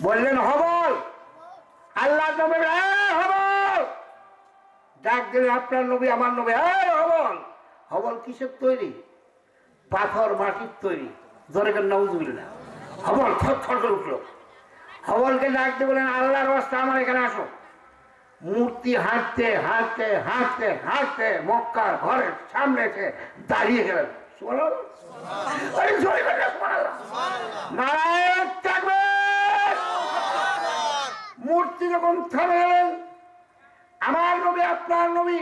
বললেন হবল। আল্লাহ নবী হবল ডাক দিলেন, আপনার নবী আমার নবী, হবল। হবল কিসের তৈরি? পাথর মাটির তৈরি। জোরে করে নাউজুবিল্লাহ। হবল থর করে উঠলো। হবলকে ডাক দিয়ে বলেন আল্লাহর রাস্তা আমার এখানে আসো। মূর্তি হাঁটতে হাঁটতে হাঁটতে হাঁটতে মক্কার ঘরের সামনে এসে দাঁড়িয়ে গেলেন। মূর্তি যখন থেমে গেলেন, আমার নবী আপনার নবী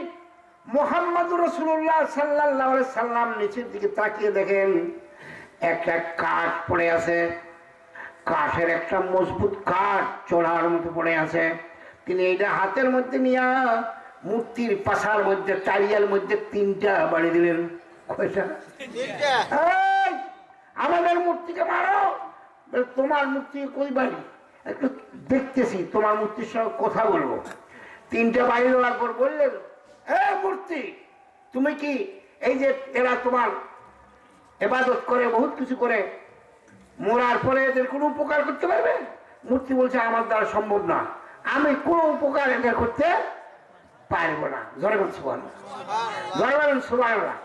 মুহাম্মদুর রাসূলুল্লাহ সাল্লাল্লাহু আলাইহি সাল্লাম নিচের দিকে তাকিয়ে দেখেন একটা কাঠ পড়ে আছে। কাঠের একটা মজবুত কাঠ চোলার মতো পড়ে আছে। তিনি এইটা হাতের মধ্যে নিয়ে মূর্তির পাশার মধ্যে টারিয়ার মধ্যে 3টা বাড়ি দিলেন। কয়টা? আমাদের মূর্তিকে মারো। তোমার মূর্তি কই বাড়ি? একটু দেখতেছি, তোমার মূর্তির সঙ্গে কথা বলবো। 3টা বাড়ি দেওয়ার পর বললেন মূর্তি তুমি কি এই যে এরা তোমার ইবাদত করে বহুত কিছু করে, মরার পরে এদের কোনো উপকার করতে পারবে? মূর্তি বলছে আমার দ্বারা সম্ভব না, আমি কোনো উপকার এদের করতে পারবো না। জোরে বলুন সুবহানাল্লাহ, জোরে বলুন সুবহানাল্লাহ।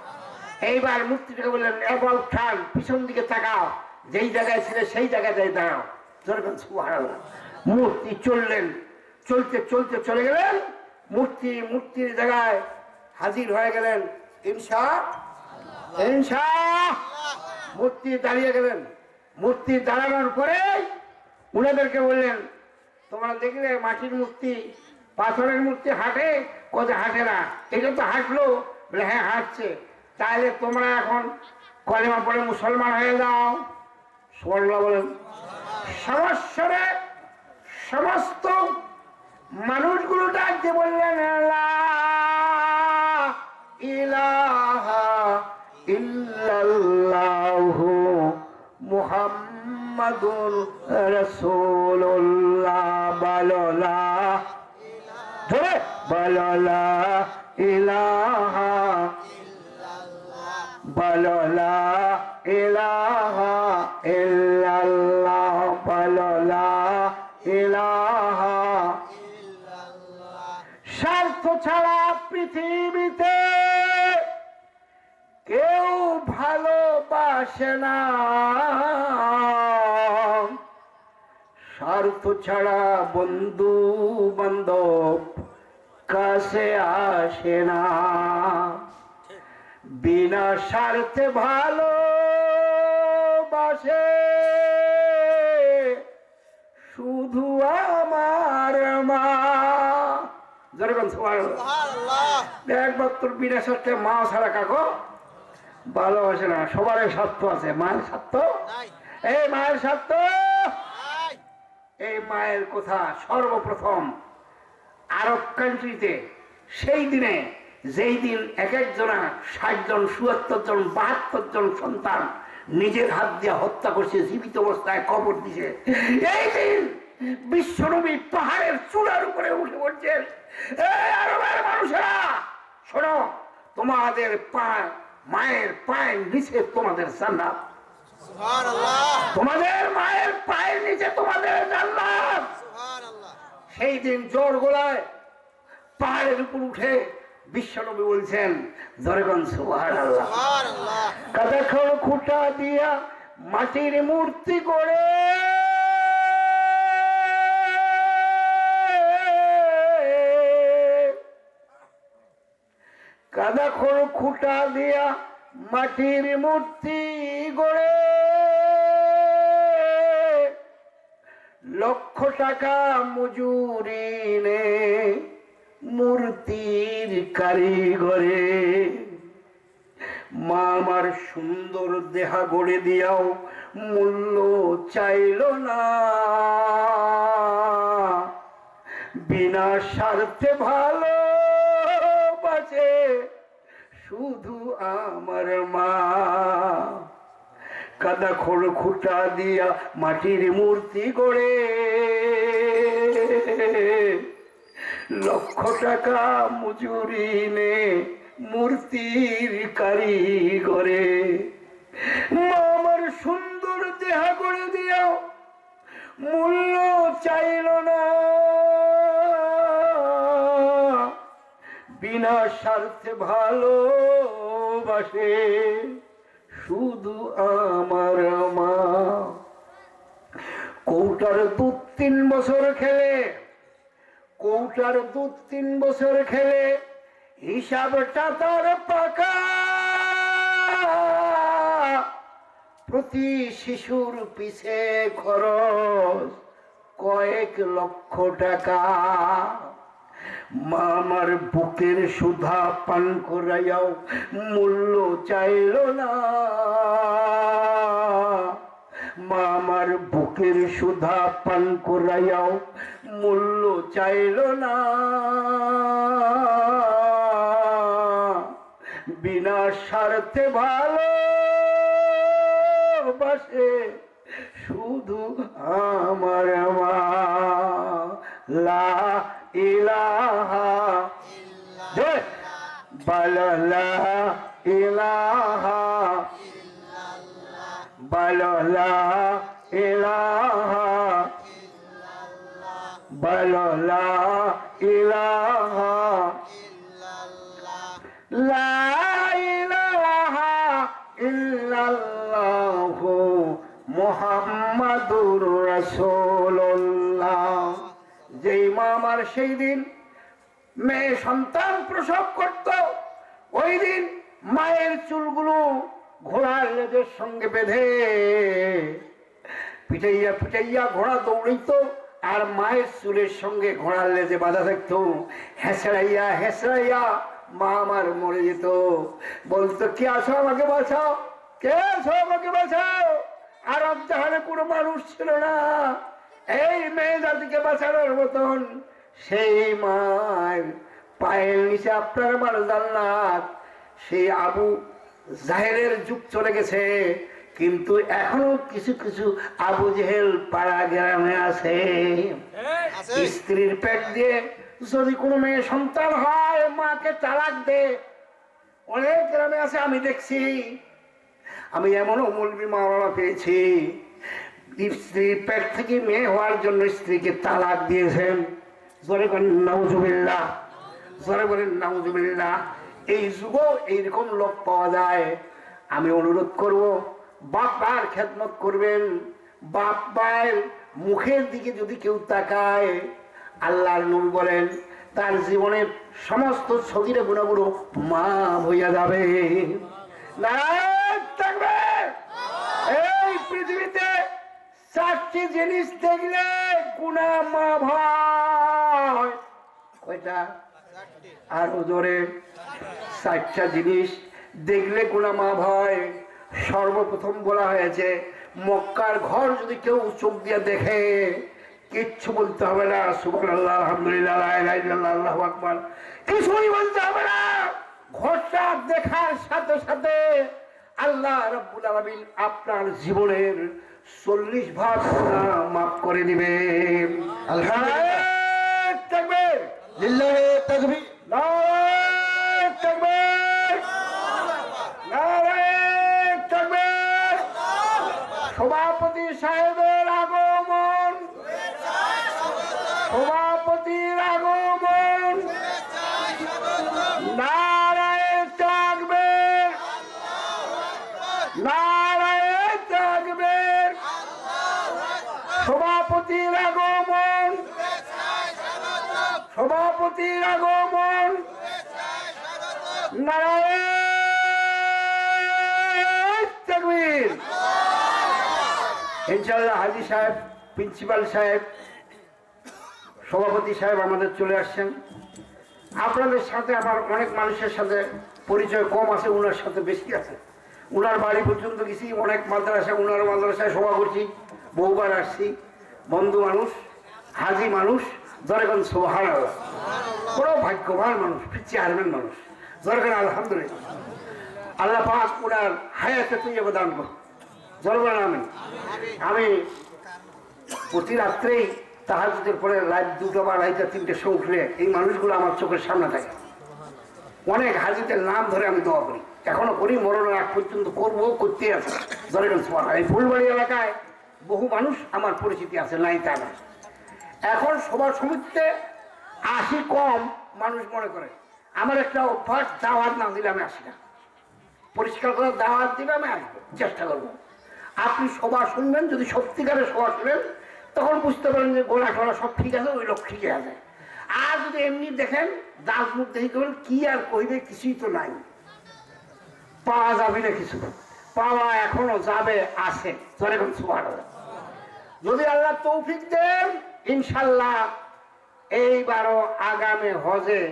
এইবার মূর্তিটাকে বললেন এবার উঠান, পিছন দিকে তাকাও, যেই জায়গায় ছিল সেই জায়গায় যাই দাঁড়াও। জোরে বলুন সুবহানাল্লাহ। মূর্তি চললেন, চলতে চলতে চলে গেলেন, মূর্তির জায়গায় হাজির হয়ে গেলেন। ইনশাআল্লাহ মূর্তি দাঁড়িয়ে গেলেন। মূর্তি দাঁড়ানোর পরে উনাদেরকে বললেন তোমরা দেখলে মাটির মূর্তি পাথরের মূর্তি হাঁটে? কোথায় হাঁটে না, এটা তো হাঁটলো। বলে হ্যাঁ হাঁটছে। তাহলে তোমরা এখন কলেমা পড়ে মুসলমান হয়ে যাও। সুবহানাল্লাহ বলেন। সমস্যারে সমস্ত মানুষগুলো ডাকতে বললেন লা ইলাহা ইল্লাল্লাহু মুহাম্মাদুর রাসূলুল্লাহ। বলা ধরে বলা ইলাহা বলা ইলাহা ইল্লাল্লাহ বলা ইলাহা। স্বার্থ ছাড়া পৃথিবীতে কেউ ভালোবাসে না, স্বার্থ ছাড়া বন্ধু বান্ধব কাছে আসে না। বিনা স্বার্থে ভালোবাসে শুধু আমার মা। ধরে একবার তোর বিনা স্বার্থে মা ছাড়া কাকো ভালোবাসে না। সবার স্বার্থ আছে, মায়ের স্বার্থ এই মায়ের স্বার্থ এই মায়ের কথা সর্বপ্রথম আরব কান্ট্রিতে সেই দিনে যেই দিন এক একজনা 60 জন ৭৪ জন ৭২ জন সন্তান নিজের হাত দিয়ে হত্যা করছে, জীবিত অবস্থায় কবর দিছে, এই দিন বিশ্বনবী পাহাড়ের চূড়ার উপরে উঠে পড়ছেন, এই আরবের মানুষেরা শোনো, তোমাদের মায়ের পায়ের নিচে তোমাদের জান্নাত, তোমাদের মায়ের পায়ের নিচে তোমাদের জান্নাত। সেই দিন জোর গোলায় পাহাড়ের উপর উঠে বিশ্বনবী বলছেন জোরেগণ সুবহানাল্লাহ। কাদা খড় খুঁটা দিয়া মাটির মূর্তি করে কাদা খড় খুঁটা দিয়া মাটির মূর্তি গড়ে লক্ষ টাকা মজুরি নে মূর্তির কারিগরে। মা আমার সুন্দর দেহা গড়ে দিয়াও মূল্য চাইল না, বিনা স্বার্থে ভালো বাঁচে শুধু আমার মা। কাদা খোল খুঁটা দিয়া মাটির মূর্তি গড়ে লক্ষ টাকা মজুরি নে মূর্তির কারিগরে। মা আমার সুন্দর দেহা গড়ে দিয়াও মূল্য চাইল না, বিনা স্বার্থে ভালোবাসে শুধু আমার মা। কৌটার দুধ 3 বছর খেলে, কৌটার দুধ 3 বছর খেলে হিসাবটা তার পাকা, প্রতি শিশুর পিছে খরচ কয়েক লক্ষ টাকা। মা আমার বুকের সুধা পান করাইয়াও মূল্য চাইল না, মা আমার বুকের সুধা পান করাইয়াও মূল্য চাইল না, বিনা স্বার্থে ভালোবাসে শুধু আমার মা। লা ইলাহা বলো, লা ইলাহা বলো, লা ইলাহা বলো, লা ইলাহা লা ইলাহা ইল্লাল্লাহু মুহাম্মাদুর রাসূলুল্লাহ। যেই মা আমার সেই দিন মেয়ে সন্তান প্রসব করত, ওই দিন মায়ের চুলগুলো ঘোড়ার লেজের সঙ্গে বেঁধে পিটাইয়া পিটাইয়া ঘোড়া দৌড়িত, আর মায়ের চুলের সঙ্গে ঘোড়ার লেজে বাঁধা থাকতো। হেঁচড়াইয়া হেঁচড়াইয়া মা আমার মরে যেত। বলতো কে আছো আমাকে বাঁচাও, কে আছো আমাকে বাঁচাও। আরব জাহানে কোনো মানুষ ছিল না এই মেয়ে জাতিকে বাঁচানোর মতন। সেই মায়ের পায়ের নিচে আপনার আমার জান্নাত। সেই আবু জাহেলের যুগ চলে গেছে, কিন্তু এখনো কিছু কিছু আবু জেহেল পাড়া গ্রামে আছে। স্ত্রীর পেট দিয়ে যদি কোনো মেয়ে সন্তান হয় মাকে তালাক দে, অনেক গ্রামে আছে, আমি দেখছি। আমি এমনও মৌলবি মাওলানা পেয়েছি, স্ত্রীর পেট থেকে মেয়ে হওয়ার জন্য স্ত্রীকে তালাক দিয়েছেন। জোরে বলেন নাউজুবিল্লাহ, জোরে বলেন নাউজুবিল্লাহ। এই যুগও এইরকম লোক পাওয়া যায়। আমি অনুরোধ করব, বাপ মায়ের খেদমত করবেন। বাপ মায়ের মুখের দিকে যদি কেউ তাকায়, আল্লাহর নবী বলেন তার জীবনের সমস্ত সগীরা গুনাহগুলো মাফ হইয়া যাবে। এই পৃথিবীতে 4টি জিনিস দেখলে গুনাহ মাফ হয়। কয়টা? আর ওজোরে চারটা জিনিস দেখলে গুনাহ মাফ হয়। সর্বপ্রথম বলা হয়েছে মক্কার ঘর যদি কেউ চোখ দিয়ে দেখে কিচ্ছু বলতে হবে না, সুবহানাল্লাহ, আলহামদুলিল্লাহ, লা ইলাহা ইল্লাল্লাহ, আল্লাহু আকবার, কিছুই বলতে হবে না। ঘরটা দেখার সাথে সাথে আল্লাহ রাব্বুল আলামিন আপনার জীবনের 40 ভাগ গুনাহ মাফ করে দিবেন। আলহামদুলিল্লাহ, তাকবীর, লিল্লাহি তাকবীর, নারায়ে তাকবীর, নারায়ে তাকবীর। সভাপতি সাহেবের আগমন, সভাপতির আগমন, নারায়ে তাকবীর, নারায়ে তাকবীর। সভাপতির আগমন, সভাপতির আগমন, নারায়ে তাকবীর। ইনশাআল্লাহ হাজী সাহেব, প্রিন্সিপাল সাহেব, সভাপতি সাহেব আমাদের চলে আসছেন। আপনাদের সাথে আমার অনেক মানুষের সাথে পরিচয় কম আছে, ওনার সাথে বেশি আছে। ওনার বাড়ি পর্যন্ত গেছি, অনেক মাদ্রাসা, ওনার মাদ্রাসায় সভা করছি, বহুবার আসছি। বন্ধু মানুষ, হাজি মানুষ, জনগণ সুবহানাল্লাহ, বড় ভাগ্যবান মানুষ, চেয়ারম্যান মানুষ, জনগণ আলহামদুলিল্লাহ। আল্লাহ পাক ওনার হায়াতে তৈয়বা দান করুন, জনগণ আমিন। আমি প্রতি রাত্রেই তাহাজ্জুদের পরে রাত 2টা বা রাত 3টের সময় উঠলে এই মানুষগুলো আমার চোখের সামনে থাকে। অনেক হাজিদের নাম ধরে আমি দোয়া করি, এখনো করি, মরণের আগ পর্যন্ত করবো, করতে আছে। জনগণ সুবহানাল্লাহ। এই ফুলবাড়ি এলাকায় বহু মানুষ আমার পরিচিতি আছে, নাই তা না। এখন সভা সমিতিতে আসি কম, মানুষ মনে করে আমার একটা অভ্যাস, দাওয়াত না দিলে আমি আসি না। পরিষ্কার করে দাওয়াত দিলে আমি আসবো, চেষ্টা করবো। আপনি সভা শুনবেন, যদি সত্যিকারের সভা শুনেন তখন বুঝতে পারেন যে গোলা টোলা সব ঠিক আছে, ওই লোক ঠিকই আছে। আর যদি এমনি দেখেন দাস মুখ দেখি করবেন, কি আর কইবে, কিছুই তো নাই, পাওয়া যাবে না কিছু, পাওয়া এখনো যাবে, আছে। জনগণ সুবহানাল্লাহ। যদি আল্লাহ তৌফিক দেন ইনশাল্লাহ এইবারও আগামী হজে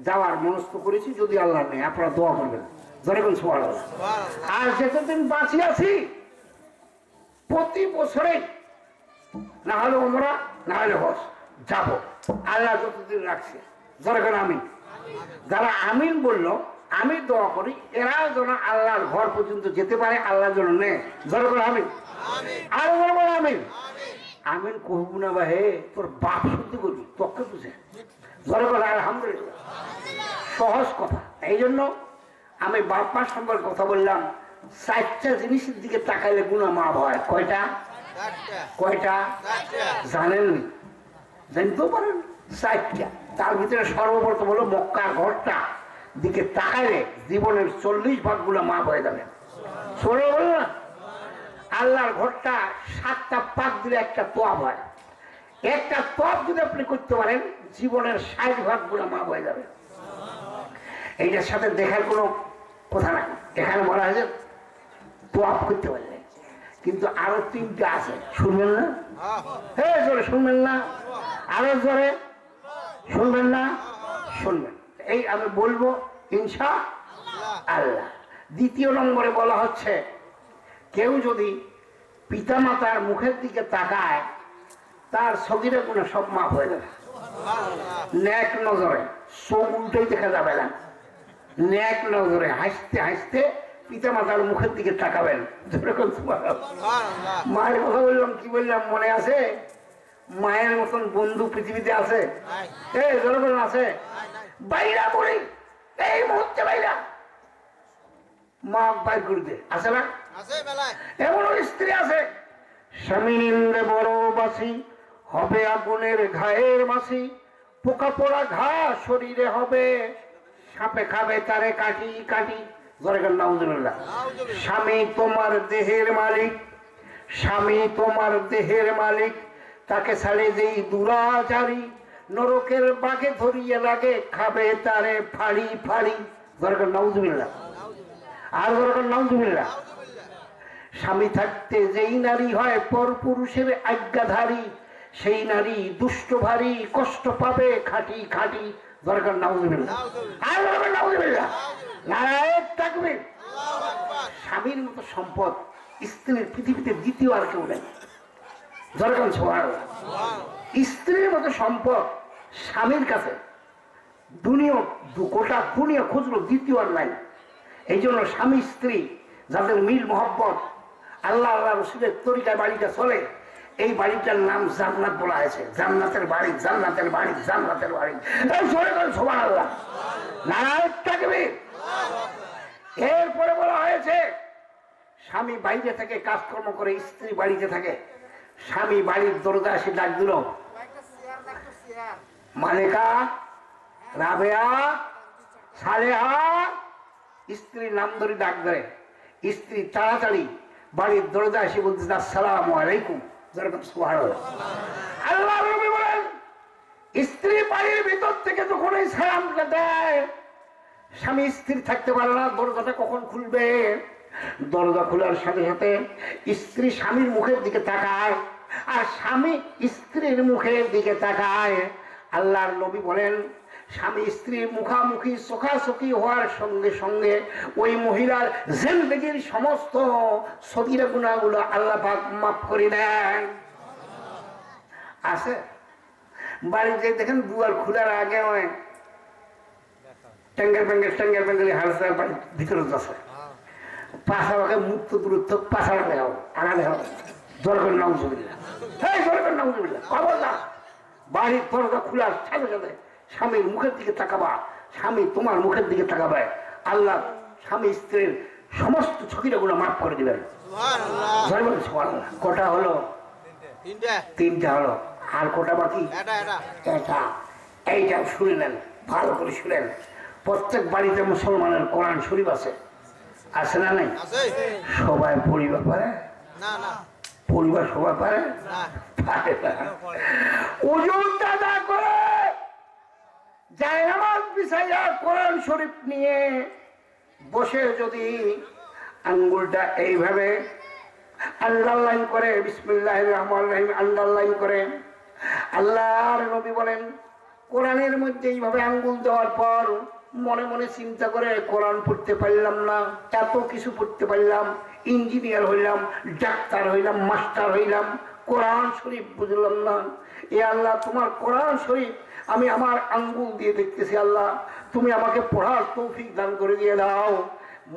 যাওয়ার মনস্থ করেছি, যদি আল্লাহ নেই আপনারা দোয়া করবেন। জনগণ সুবহানাল্লাহ। আর যতদিন বাঁচি আছি প্রতি বছরে না হলে ওমরা, না হলে হজ যাব, আল্লাহ যতদিন রাখছে। জনগণ আমিন। যারা আমিন বললো, আমি দোয়া করি এরাও যেন আল্লাহর ঘর পর্যন্ত যেতে পারে, আল্লাহর জন্য নেই। জনগণ আমিন, আর জনগণ আমিন। আমিন কহবু না বা হে, তোর বাপ শুদ্ধ করবি, তোকে বুঝে। জনগণ আলহামদুলিল্লাহ, সহজ কথা। এই জন্য আমি বাপ্পার সম্পর্কে কথা বললাম। 4টা জিনিসের দিকে তাকাইলে গুনাহ মাফ হয়। কয়টা? কয়টা জানেননি? জানতেও পারেন 4টা। তার ভিতরে সর্বপ্রথম হলো মক্কার ঘরটা দিকে তাকাইলে জীবনের 40 ভাগ গুনাহ মাফ হয়ে যাবে। শোনো বল না, আল্লাহর ঘরটা 7টা পাক দিলে একটা তোয়াব হয়। একটা তোয়াব যদি আপনি করতে পারেন জীবনের 60 ভাগ গুনাহ মাফ হয়ে যাবে। এইটার সাথে দেখার কোনো কথা নাই। এখানে বলা হয়েছে তোয়াব করতে পারলে, কিন্তু আরো 3টা আছে, শুনবেন না? হ্যাঁ, জোরে শুনবেন না? আরো জোরে শুনবেন না? শুনবেন। এই আমি বলবো ইনশাআল্লাহ। 2য় নম্বরে বলা হচ্ছে কেউ যদি পিতামাতার মুখের দিকে তাকায় তার সগীরা গুনাহ সব মাফ হয়ে যাবে। নেক নজরে, চোখ উল্টেই দেখা যাবে না, নেক নজরে হাসতে হাসতে পিতামাতার মুখের দিকে তাকাবেন। মায়ের কথা বললাম, কি বললাম মনে আছে? মায়ের মতন বন্ধু পৃথিবীতে আছে? এই জনগণ আছে? বাইরা বলি এই মুহূর্তে বাইরা মা বাইর করে দে, আছে না? এমন স্ত্রী আছে, স্বামী নিন্দে বড় বাসি, হবে আগুনের ঘায়ের মাসি, পোকা পোড়া ঘা শরীরে হবে, সাপে খাবে তারে কাটি কাটি। নাউজুবিল্লাহ। স্বামী তোমার দেহের মালিক, স্বামী তোমার দেহের মালিক, তাকে ছাড়ে যেই দুরাচারী, নরকের বাগে ধরিয়ে লাগে, খাবে তারে ফাড়ি ফাড়ি। নাউজুবিল্লাহ। আর নাউজুবিল্লাহ। স্বামী থাকতে যেই নারী হয় পর পুরুষের আজ্ঞাধারী, সেই নারী দুষ্ট ভারী, কষ্ট পাবে খাটি খাটি। দরকার নাউজুবিল্লাহ, আর দরকার নাউজুবিল্লাহ, নারায়ণ তাকবীর। স্বামীর মতো সম্পদ স্ত্রীর পৃথিবীতে দ্বিতীয় আর কেউ নেই। দরকার সুবহানাল্লাহ। স্ত্রীর মতো সম্পদ স্বামীর কাছে দুনিয়া, গোটা দুনিয়া খুঁজলো দ্বিতীয় আর নাই। এই জন্য স্বামী স্ত্রী যাদের মিল মহব্বত, আল্লাহ আল্লাহ রসুলের তরিকায় বাড়িটা চলে, এই বাড়িটার নাম জান্নাত বলা হয়েছে। জান্নাতের বাড়ি, জান্নাতের বাড়ি, জান্নাতের বাড়ি। সুবহানাল্লাহ, নারায়ণ তাকবীর। এরপরে বলা হয়েছে স্বামী বাইরে থেকে কাজকর্ম করে, স্ত্রী বাড়িতে থাকে। স্বামী বাড়ির দরজা এসে ডাক দিল, মালেকা, রাবেয়া, সালেহা, স্ত্রীর নাম ধরে ডাক দেয়। স্ত্রী তাড়াতাড়ি বাড়ির দরজা এসে বলতে, আসসালামু আলাইকুম। সুবহানাল্লাহ। আল্লাহ নবী বলেন, স্ত্রী বাড়ির ভিতর থেকে যখন এই সালামটা দেয়, স্বামী স্থির থাকতে পারে না দরজাটা কখন খুলবে। দরজা খোলার সাথে সাথে স্ত্রী স্বামীর মুখের দিকে তাকায়, আর স্বামী স্ত্রীর মুখের দিকে তাকায়। আল্লাহর নবী বলেন, স্বামী স্ত্রীর মুখামুখি চোখাচোখি হওয়ার সঙ্গে সঙ্গে ওই মহিলার জিন্দেগীর সমস্ত সগীরা গুনাহগুলো আল্লাহ পাক মাফ করে দেন। আছে বাড়িতে দেখেন দুয়ার খোলার আগে ট্যাঙ্গের ব্যাঙ্গের হালসার বাড়ির ভিতরে আছে, পাশাপাশি মুক্ত দূরত্ব পাশাড়া দেখাও, আনা দেখাও। দরকার নাউজুবিল্লাহ, হ্যাঁ দরকার নাউজুবিল্লাহ। খবরদার, বাড়ির দরজা খোলার সাথে সাথে স্বামীর মুখের দিকে তাকাবা, স্বামী তোমার মুখের দিকে তাকাবে, আল্লাহ স্বামী স্ত্রীর সমস্ত ছকিটাগুলো মাফ করে দিবেন। কটা হলো? তিনটা হলো। আর কটা বাকি? এটা। এইটা শুনে নেন, ভালো করে শুনেন। প্রত্যেক বাড়িতে মুসলমানের কোরআন শরীফ আছে, আছে না নাই? সবাই পরিবার পারে? পরিবার সবাই পারে? ওজন দাদা করে জায়নামাজ বিছাইয়া কোরআন শরীফ নিয়ে বসে যদি আঙ্গুলটা এইভাবে আন্ডারলাইন করে, বিসমিল্লাহির রহমানির রহিম আন্ডারলাইন করে, আল্লাহর নবী বলেন কোরআনের মধ্যে এইভাবে আঙ্গুল দেওয়ার পর মনে মনে চিন্তা করে, কোরআন পড়তে পারলাম না, এত কিছু পড়তে পারলাম, ইঞ্জিনিয়ার হইলাম, ডাক্তার হইলাম, মাস্টার হইলাম, কোরআন শরীফ বুঝলাম না। এ আল্লাহ, তোমার কোরআন শরীফ আমি আমার আঙ্গুল দিয়ে দেখতেছি, আল্লাহ তুমি আমাকে পড়ার তৌফিক দান করে দিয়ে দাও।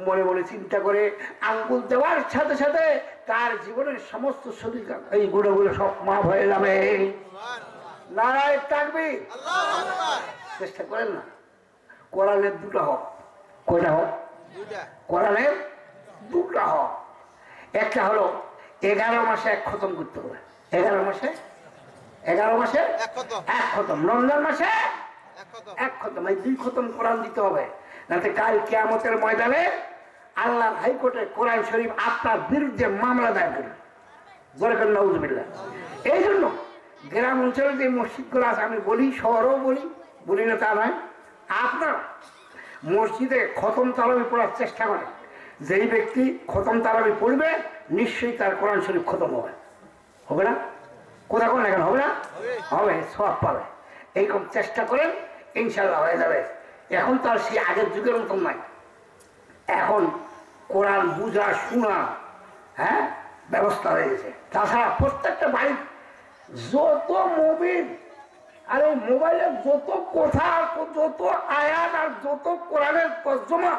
মনে মনে চিন্তা করে আঙ্গুল দেওয়ার সাথে সাথে তার জীবনের সমস্ত শরীর এই গুণগুলো সব মাফ হয়ে যাবে। নারায়ণ তাকবীর। চেষ্টা করেন না, কোরআনের দুটো হোক। কয়টা হোক? কোরআনের দুটো হোক। একটা হলো 11 মাসে এক খতম করতে হবে। 11 মাসে এক খতম। রমজান মাসে এক খতম। এই 2 খতম কোরআন দিতে হবে, যাতে কাল কিয়ামতের ময়দানে আল্লাহর হাইকোর্টে কোরআন শরীফ আপনার বিরুদ্ধে মামলা দায়ের করবে। জোরে করে নাউজুবিল্লাহ। এই জন্য গ্রাম অঞ্চলে যে মসজিদগুলো আছে, আমি বলি শহরেও বলি না তা নয়, আপনার মসজিদে খতম তারাবি পড়ার চেষ্টা করে। যেই ব্যক্তি খতম তারাবি পড়বে নিশ্চয়ই তার কোরআন শরীফ খতম হবে। হবে না? কোথা কোন এখন হবে না? হবে, সব পাবে। এইরকম চেষ্টা করেন, ইনশাল্লাহ হয়ে যাবে। এখন তো আর সেই আগের যুগের মতন নাই। এখন কোরআন বুঝা শোনা, হ্যাঁ, ব্যবস্থা হয়ে গেছে। তাছাড়া প্রত্যেকটা বাড়ির যত মোবাইল, আর এই মোবাইলের যত কথা, যত আয়াত আর যত কোরআনের তর্জমা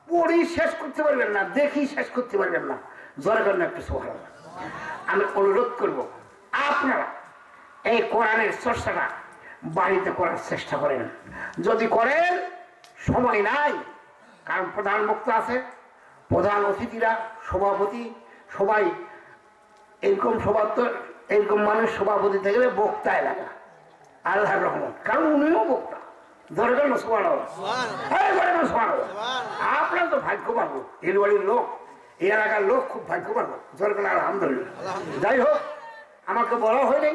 পড়ি শেষ করতে পারবেন না, দেখি শেষ করতে পারবেন না। জোরে করেন একটু সুবহানাল্লাহ। আমি অনুরোধ করব, আপনারা এই কোরআনের চর্চাটা বাড়িতে করার চেষ্টা করেন। যদি করেন, সময় নাই, কারণ প্রধান বক্তা আছে, প্রধান অতিথিরা, সভাপতি, সবাই এরকম সভা, তো এরকম মানুষ সভাপতিতে গেলে বক্তা এলাকা আল্লাহর রহমত, কারণ উনিও বক্তা। ধরে গেল সুবহানাল্লাহ, আপনার তো ভাগ্যবান লোক, এই বাড়ির লোক, এই এলাকার লোক খুব ভাগ্যবান লোক। ধরে গেল আলহামদুলিল্লাহ। যাই হোক, আমাকে বলা হয়নি,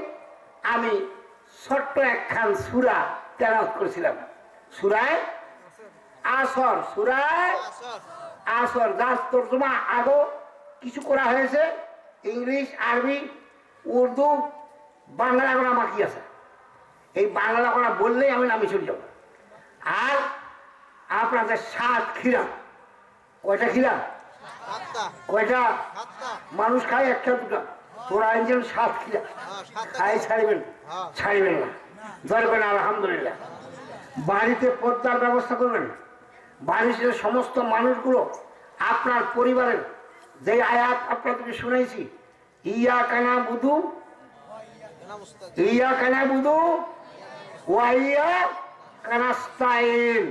আমি ছোট্ট একখান সূরা তেলাওয়াত করেছিলাম। সূরায়ে আসর, সূরায়ে আসর, যার তরজমা আগো কিছু করা হয়েছে, ইংলিশ, আরবি, উর্দু, বাংলা, এখন আমার কি আছে, এই বাংলা কথা বললেই আমি নামে চলে যাব। আর আপনাদের 7 খিরা, কয়টা খিরা? কয়টা মানুষ খায়? একটা দুটা। তোরা আনছেন 7 খিরা, খাই ছাড়বেন? ছাড়বেন না, ধরবেন আলহামদুলিল্লাহ। বাড়িতে পর্দার ব্যবস্থা করবেন। বাড়িতে সমস্ত মানুষগুলো আপনার পরিবারের যে আয়াত আপনাদেরকে শুনেছি, ইয়া কানা বুধু ওয়াইয়া কানাস্তাইন,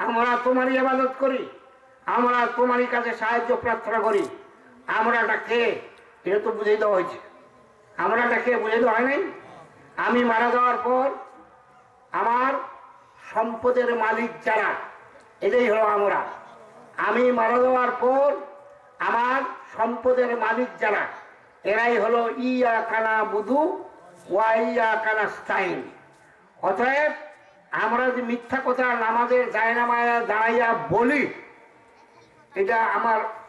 আমরা তোমারই ইবাদত করি, আমরা তোমারই কাছে সাহায্য প্রার্থনা করি। আমরাটা কে? এটা তো বুঝিয়ে দেওয়া হয়েছে। আমরাটা কে বুঝিয়ে দেওয়া হয় নাই? আমি মারা যাওয়ার পর আমার সম্পদের মালিক যারা, এটাই হলো আমরা। আমি মারা যাওয়ার পর আমার সম্পদের মালিক যারা, এরাই হলো ইয়া কানা বুধু ওয়াইয়া কানাস্তাইন। অতএব আমরা যে মিথ্যা কথা নামাজের জায়নামায় দাঁড়াইয়া বলি, এটা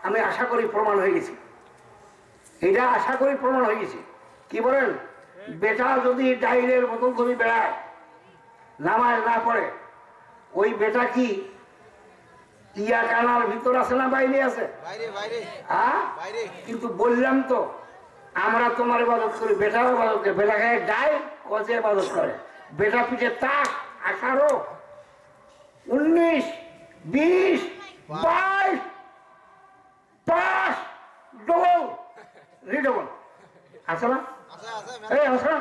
আমি আশা করি প্রমাণ হয়ে গেছি। এটা আশা করি প্রমাণ হয়ে গেছে। কি বলেন? বেটা যদি ডাইরের মতন করে বেড়ায়, নামাজ না পড়ে, ওই বেটা কি ইয়া কানার ভিতর আছে না বাইরে আছে? কিন্তু বললাম তো আমরা তোমার ইবাদত করি, বেটার ইবাদত করে। বেটা খায় ডাই, কজে ইবাদত করে। বেটা পিঠে তাক 18, 19, 20, 22, 5 ডবল রিডবল আছে না? এই আছে না?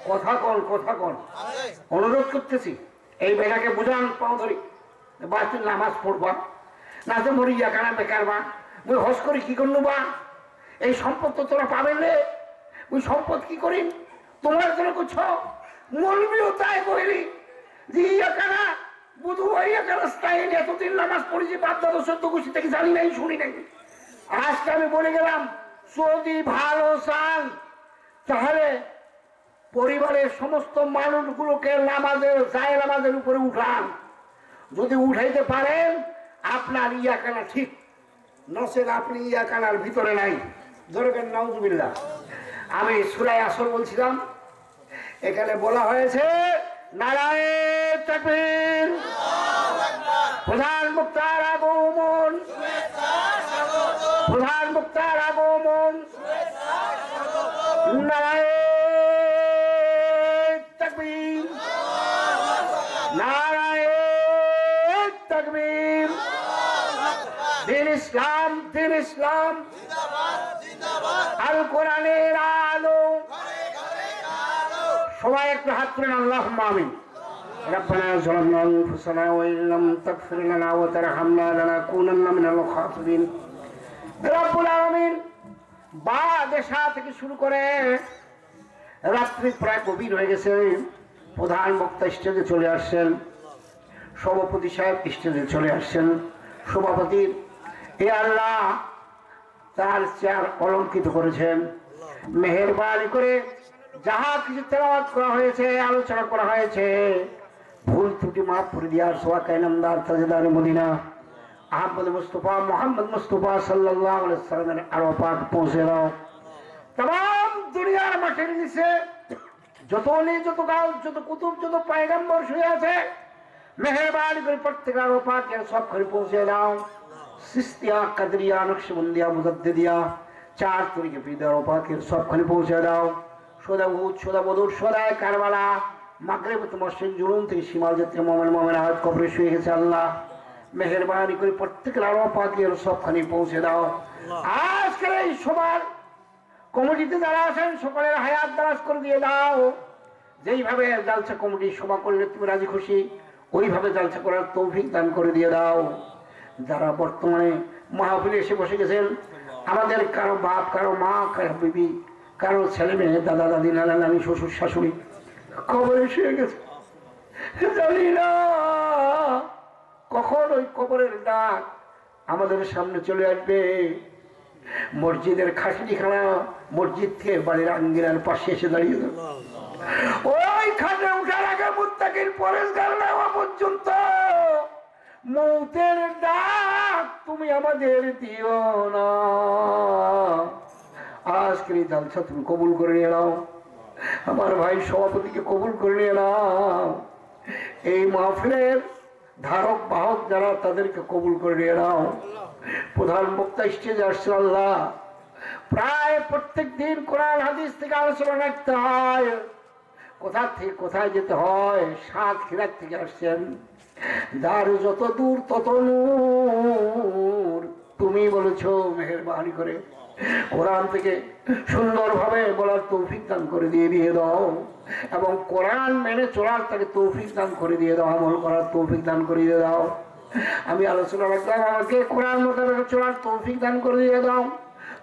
কথা কন। অনুরোধ করতেছি, এই বেটাকে বুঝান পাও ধরি, বা তুই নামাজ পড়বা না, তো মরিয়া কানা বেকার বা ওই হস করি কি করলো বা? এই সম্পদ তো তোরা পাবেন রে। ওই সম্পদ কি করি তোমার জন্য করছো? মলবিও তাই বলি যে ইয়া কানা বুধু ইয়া কানা স্টাইল, এতদিন নামাজ পড়েছি, বাপ দাদা 14 গোষ্ঠী থেকে জানি নাই, শুনি নাই। আজকে আমি বলে গেলাম, যদি ভালো চান তাহলে পরিবারের সমস্ত মানুষগুলোকে নামাজের উপরে উঠান। যদি উঠাইতে পারেন আপনার ইয়া কানা ঠিক, নসেন আপনি ইয়া কানার ভিতরে নাই। ধরবেন নাউজুবিল্লাহ। আমি সূরা আসর বলছিলাম, এখানে বলা হয়েছে নারায়ে তাকবীর, প্রধান মুক্তার আগমন, প্রধান মুক্তার আগমন, নারায়ে তাকবীর, নারায়ে তাকবীর। দিন ইসলাম আল কোরআনের আলো। সবাই একটু হাত তুলেন, আল্লাহুম্মা আমিন। ربنا ظلمنا أنفسنا وإن لم تغفر لنا وترحمنا لنكونن من الخاسرين। রব্বুল আলামিন বাদশা থেকে শুরু করে রাত্রি প্রায় গভীর হয়ে গেছে, প্রধান বক্তা স্টেজে চলে আসছেন, সভাপতি সাহেব স্টেজে চলে আসছেন। সভাপতির এ আল্লাহ তার চেয়ার অলঙ্কিত করেছেন। মেহেরবানি করে যাহা কিছু তেলাওয়াত করা হয়েছে, আলোচনা করা হয়েছে, ভুল ত্রুটি মাফ করে দিয়ার সোয়াকায়ে নামদার তাজদার মদিনা আহমদ মুস্তফা মোহাম্মদ মুস্তফা সাল্লাল্লাহু আলাইহি সাল্লামের আরো পাক পৌঁছে দাও। तमाम দুনিয়ার মাটির নিচে যত অলি, যত গাউস, যত কুতুব, যত পয়গম্বর শুয়ে আছে, মেহেরবানি করে প্রত্যেকের আরো পাকের সব ঘরে পৌঁছে দাও। সিস্তিয়া, কাদরিয়া, নকশবন্দিয়া, মুজাদ্দিদিয়া, 4 তরিকে পীরদের আরো পাকের সবখানে পৌঁছে দাও। সোদা উহুদ, সোদা বদর, সোদা কারবালা, মাগরিব মসজিদ জুলুম থেকে শিমাল জাতীয় মোমেন আজ কবরে শুয়ে গেছে। আল্লাহ মেহেরবানি করে প্রত্যেকের আরো পাকের সবখানে পৌঁছে দাও। আজকের এই সবার কমিটিতে যারা আছেন সকলের হায়াত দারাজ করে দিয়ে দাও। যেইভাবে জালসা কমিটি সভা করলে তুমি রাজি খুশি, ওইভাবে জালসা করার তৌফিক দান করে দিয়ে দাও। যারা বর্তমানে মাহফিলে এসে বসে গেছেন, আমাদের কারো বাপ, কারো মা, কারো বিবি, কারো ছেলে মেয়ে, দাদা দাদি, নানা নানি, শ্বশুর শাশুড়ি কবরে শুয়ে গেছে, জানি না কখন ওই কবরের ডাক আমাদের সামনে চলে আসবে। মসজিদের খাটিখানা মসজিদ থেকে বাড়ির আঙ্গিনার পাশে এসে দাঁড়িয়ে যাবে। ওই খাটে উঠার আগে মুত্তাকির পরেশগার নেওয়া পর্যন্ত মৌতের ডাক তুমি আমাদের দিও না। আজকের এই জালসা তুমি কবুল করে নিয়ে নাও। আমার ভাই সভাপতিকে কবুল করে নিয়ে নাও। এই মাহফিলের ধারক বাহক যারা তাদেরকে কবুল করে নিয়ে নাও। প্রধান বক্তা স্টেজে আসছে আল্লাহ, প্রায় প্রত্যেক দিন কোরআন হাদিস থেকে আলোচনা রাখতে হয়, কোথা থেকে কোথায় যেতে হয়, সাতক্ষীরার থেকে আসছেন, যার যত দূর তত নূর। তুমি বলেছো মেহেরবানি করে কোরআন থেকে সুন্দরভাবে বলার তৌফিক দান করে দিয়ে দাও, এবং কোরআন মেনে চলার তাকে তৌফিক দান করে দিয়ে দাও, আমল করার তৌফিক দান করে দিয়ে দাও। আমি আলোচনা রাখলাম, আমাকে কোরআন মোতাবেক চলার তৌফিক দান করে দিয়ে দাও।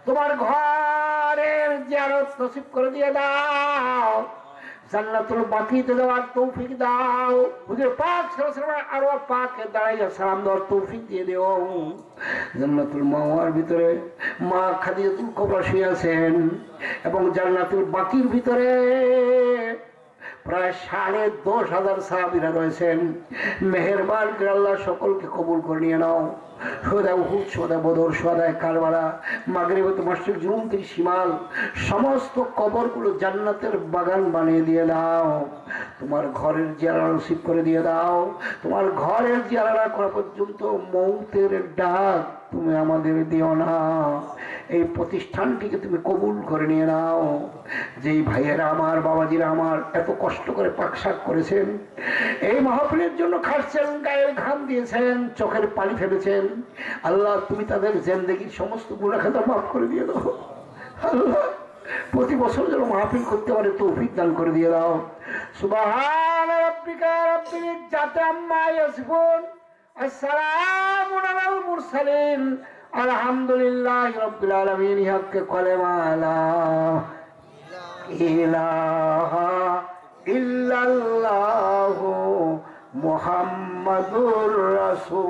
তোমার ঘরের জিয়ারত নসিব করে দিয়ে দাও, জান্নাতুল বাকিতে দেওয়ার তৌফিক দাও। হুজুর পাক সাল্লাল্লাহু আলাইহি ওয়াসাল্লাম আরওয়াহ পাকে দাঁড়াইয়া সালাম দেওয়ার তৌফিক দিয়ে দিও। জান্নাতুল মাওয়ার ভিতরে মা খাদিজাতুল কুবরা শুয়ে আছেন, এবং জান্নাতুল বাকির ভিতরে প্রায় 10,500 সাহাবীরা রয়েছেন। মেহেরবান করে আল্লাহ সকলকে কবুল করে নিয়ে নাও। সোদা উহুদ, সোদা বদর, সোদা কারবালা, মাগরিব, মশরিক, জুনুব থেকে শিমাল, সমস্ত কবরগুলো জান্নাতের বাগান বানিয়ে দিয়ে দাও। তোমার ঘরের জিয়ারা নসিব করে দিয়ে দাও। তোমার ঘরের জিয়ারা করা পর্যন্ত মৌতের ডাক তুমি আমাদের দিও না। এই প্রতিষ্ঠানটিকে তুমি কবুল করে নিয়ে নাও। যেই ভাইয়েরা আমার, বাবাজিরা আমার এত কষ্ট করে পাকশাক করেছেন, এই মাহফিলের জন্য খাটছেন, গায়ের ঘাম দিয়েছেন, চোখের পানি ফেলেছেন, আল্লাহ তুমি তাদের জিন্দেগির সমস্ত গুনাহ খাতা মাফ করে দিয়ে দাও। আল্লাহ প্রতি বছর যেন মাহফিল করতে পারে তৌফিক দান করে দিয়ে দাও। সুবহান রাব্বিকা রাব্বিল ইজ্জাতি আম্মা ইয়াসিফুন, আসসালামু আলাল মুরসালিন, আলহামদুলিল্লাহি রাব্বিল আলামিন। হক কলেমা লা ইলাহা ইল্লাল্লাহু মুহাম্মাদুর রাসূল।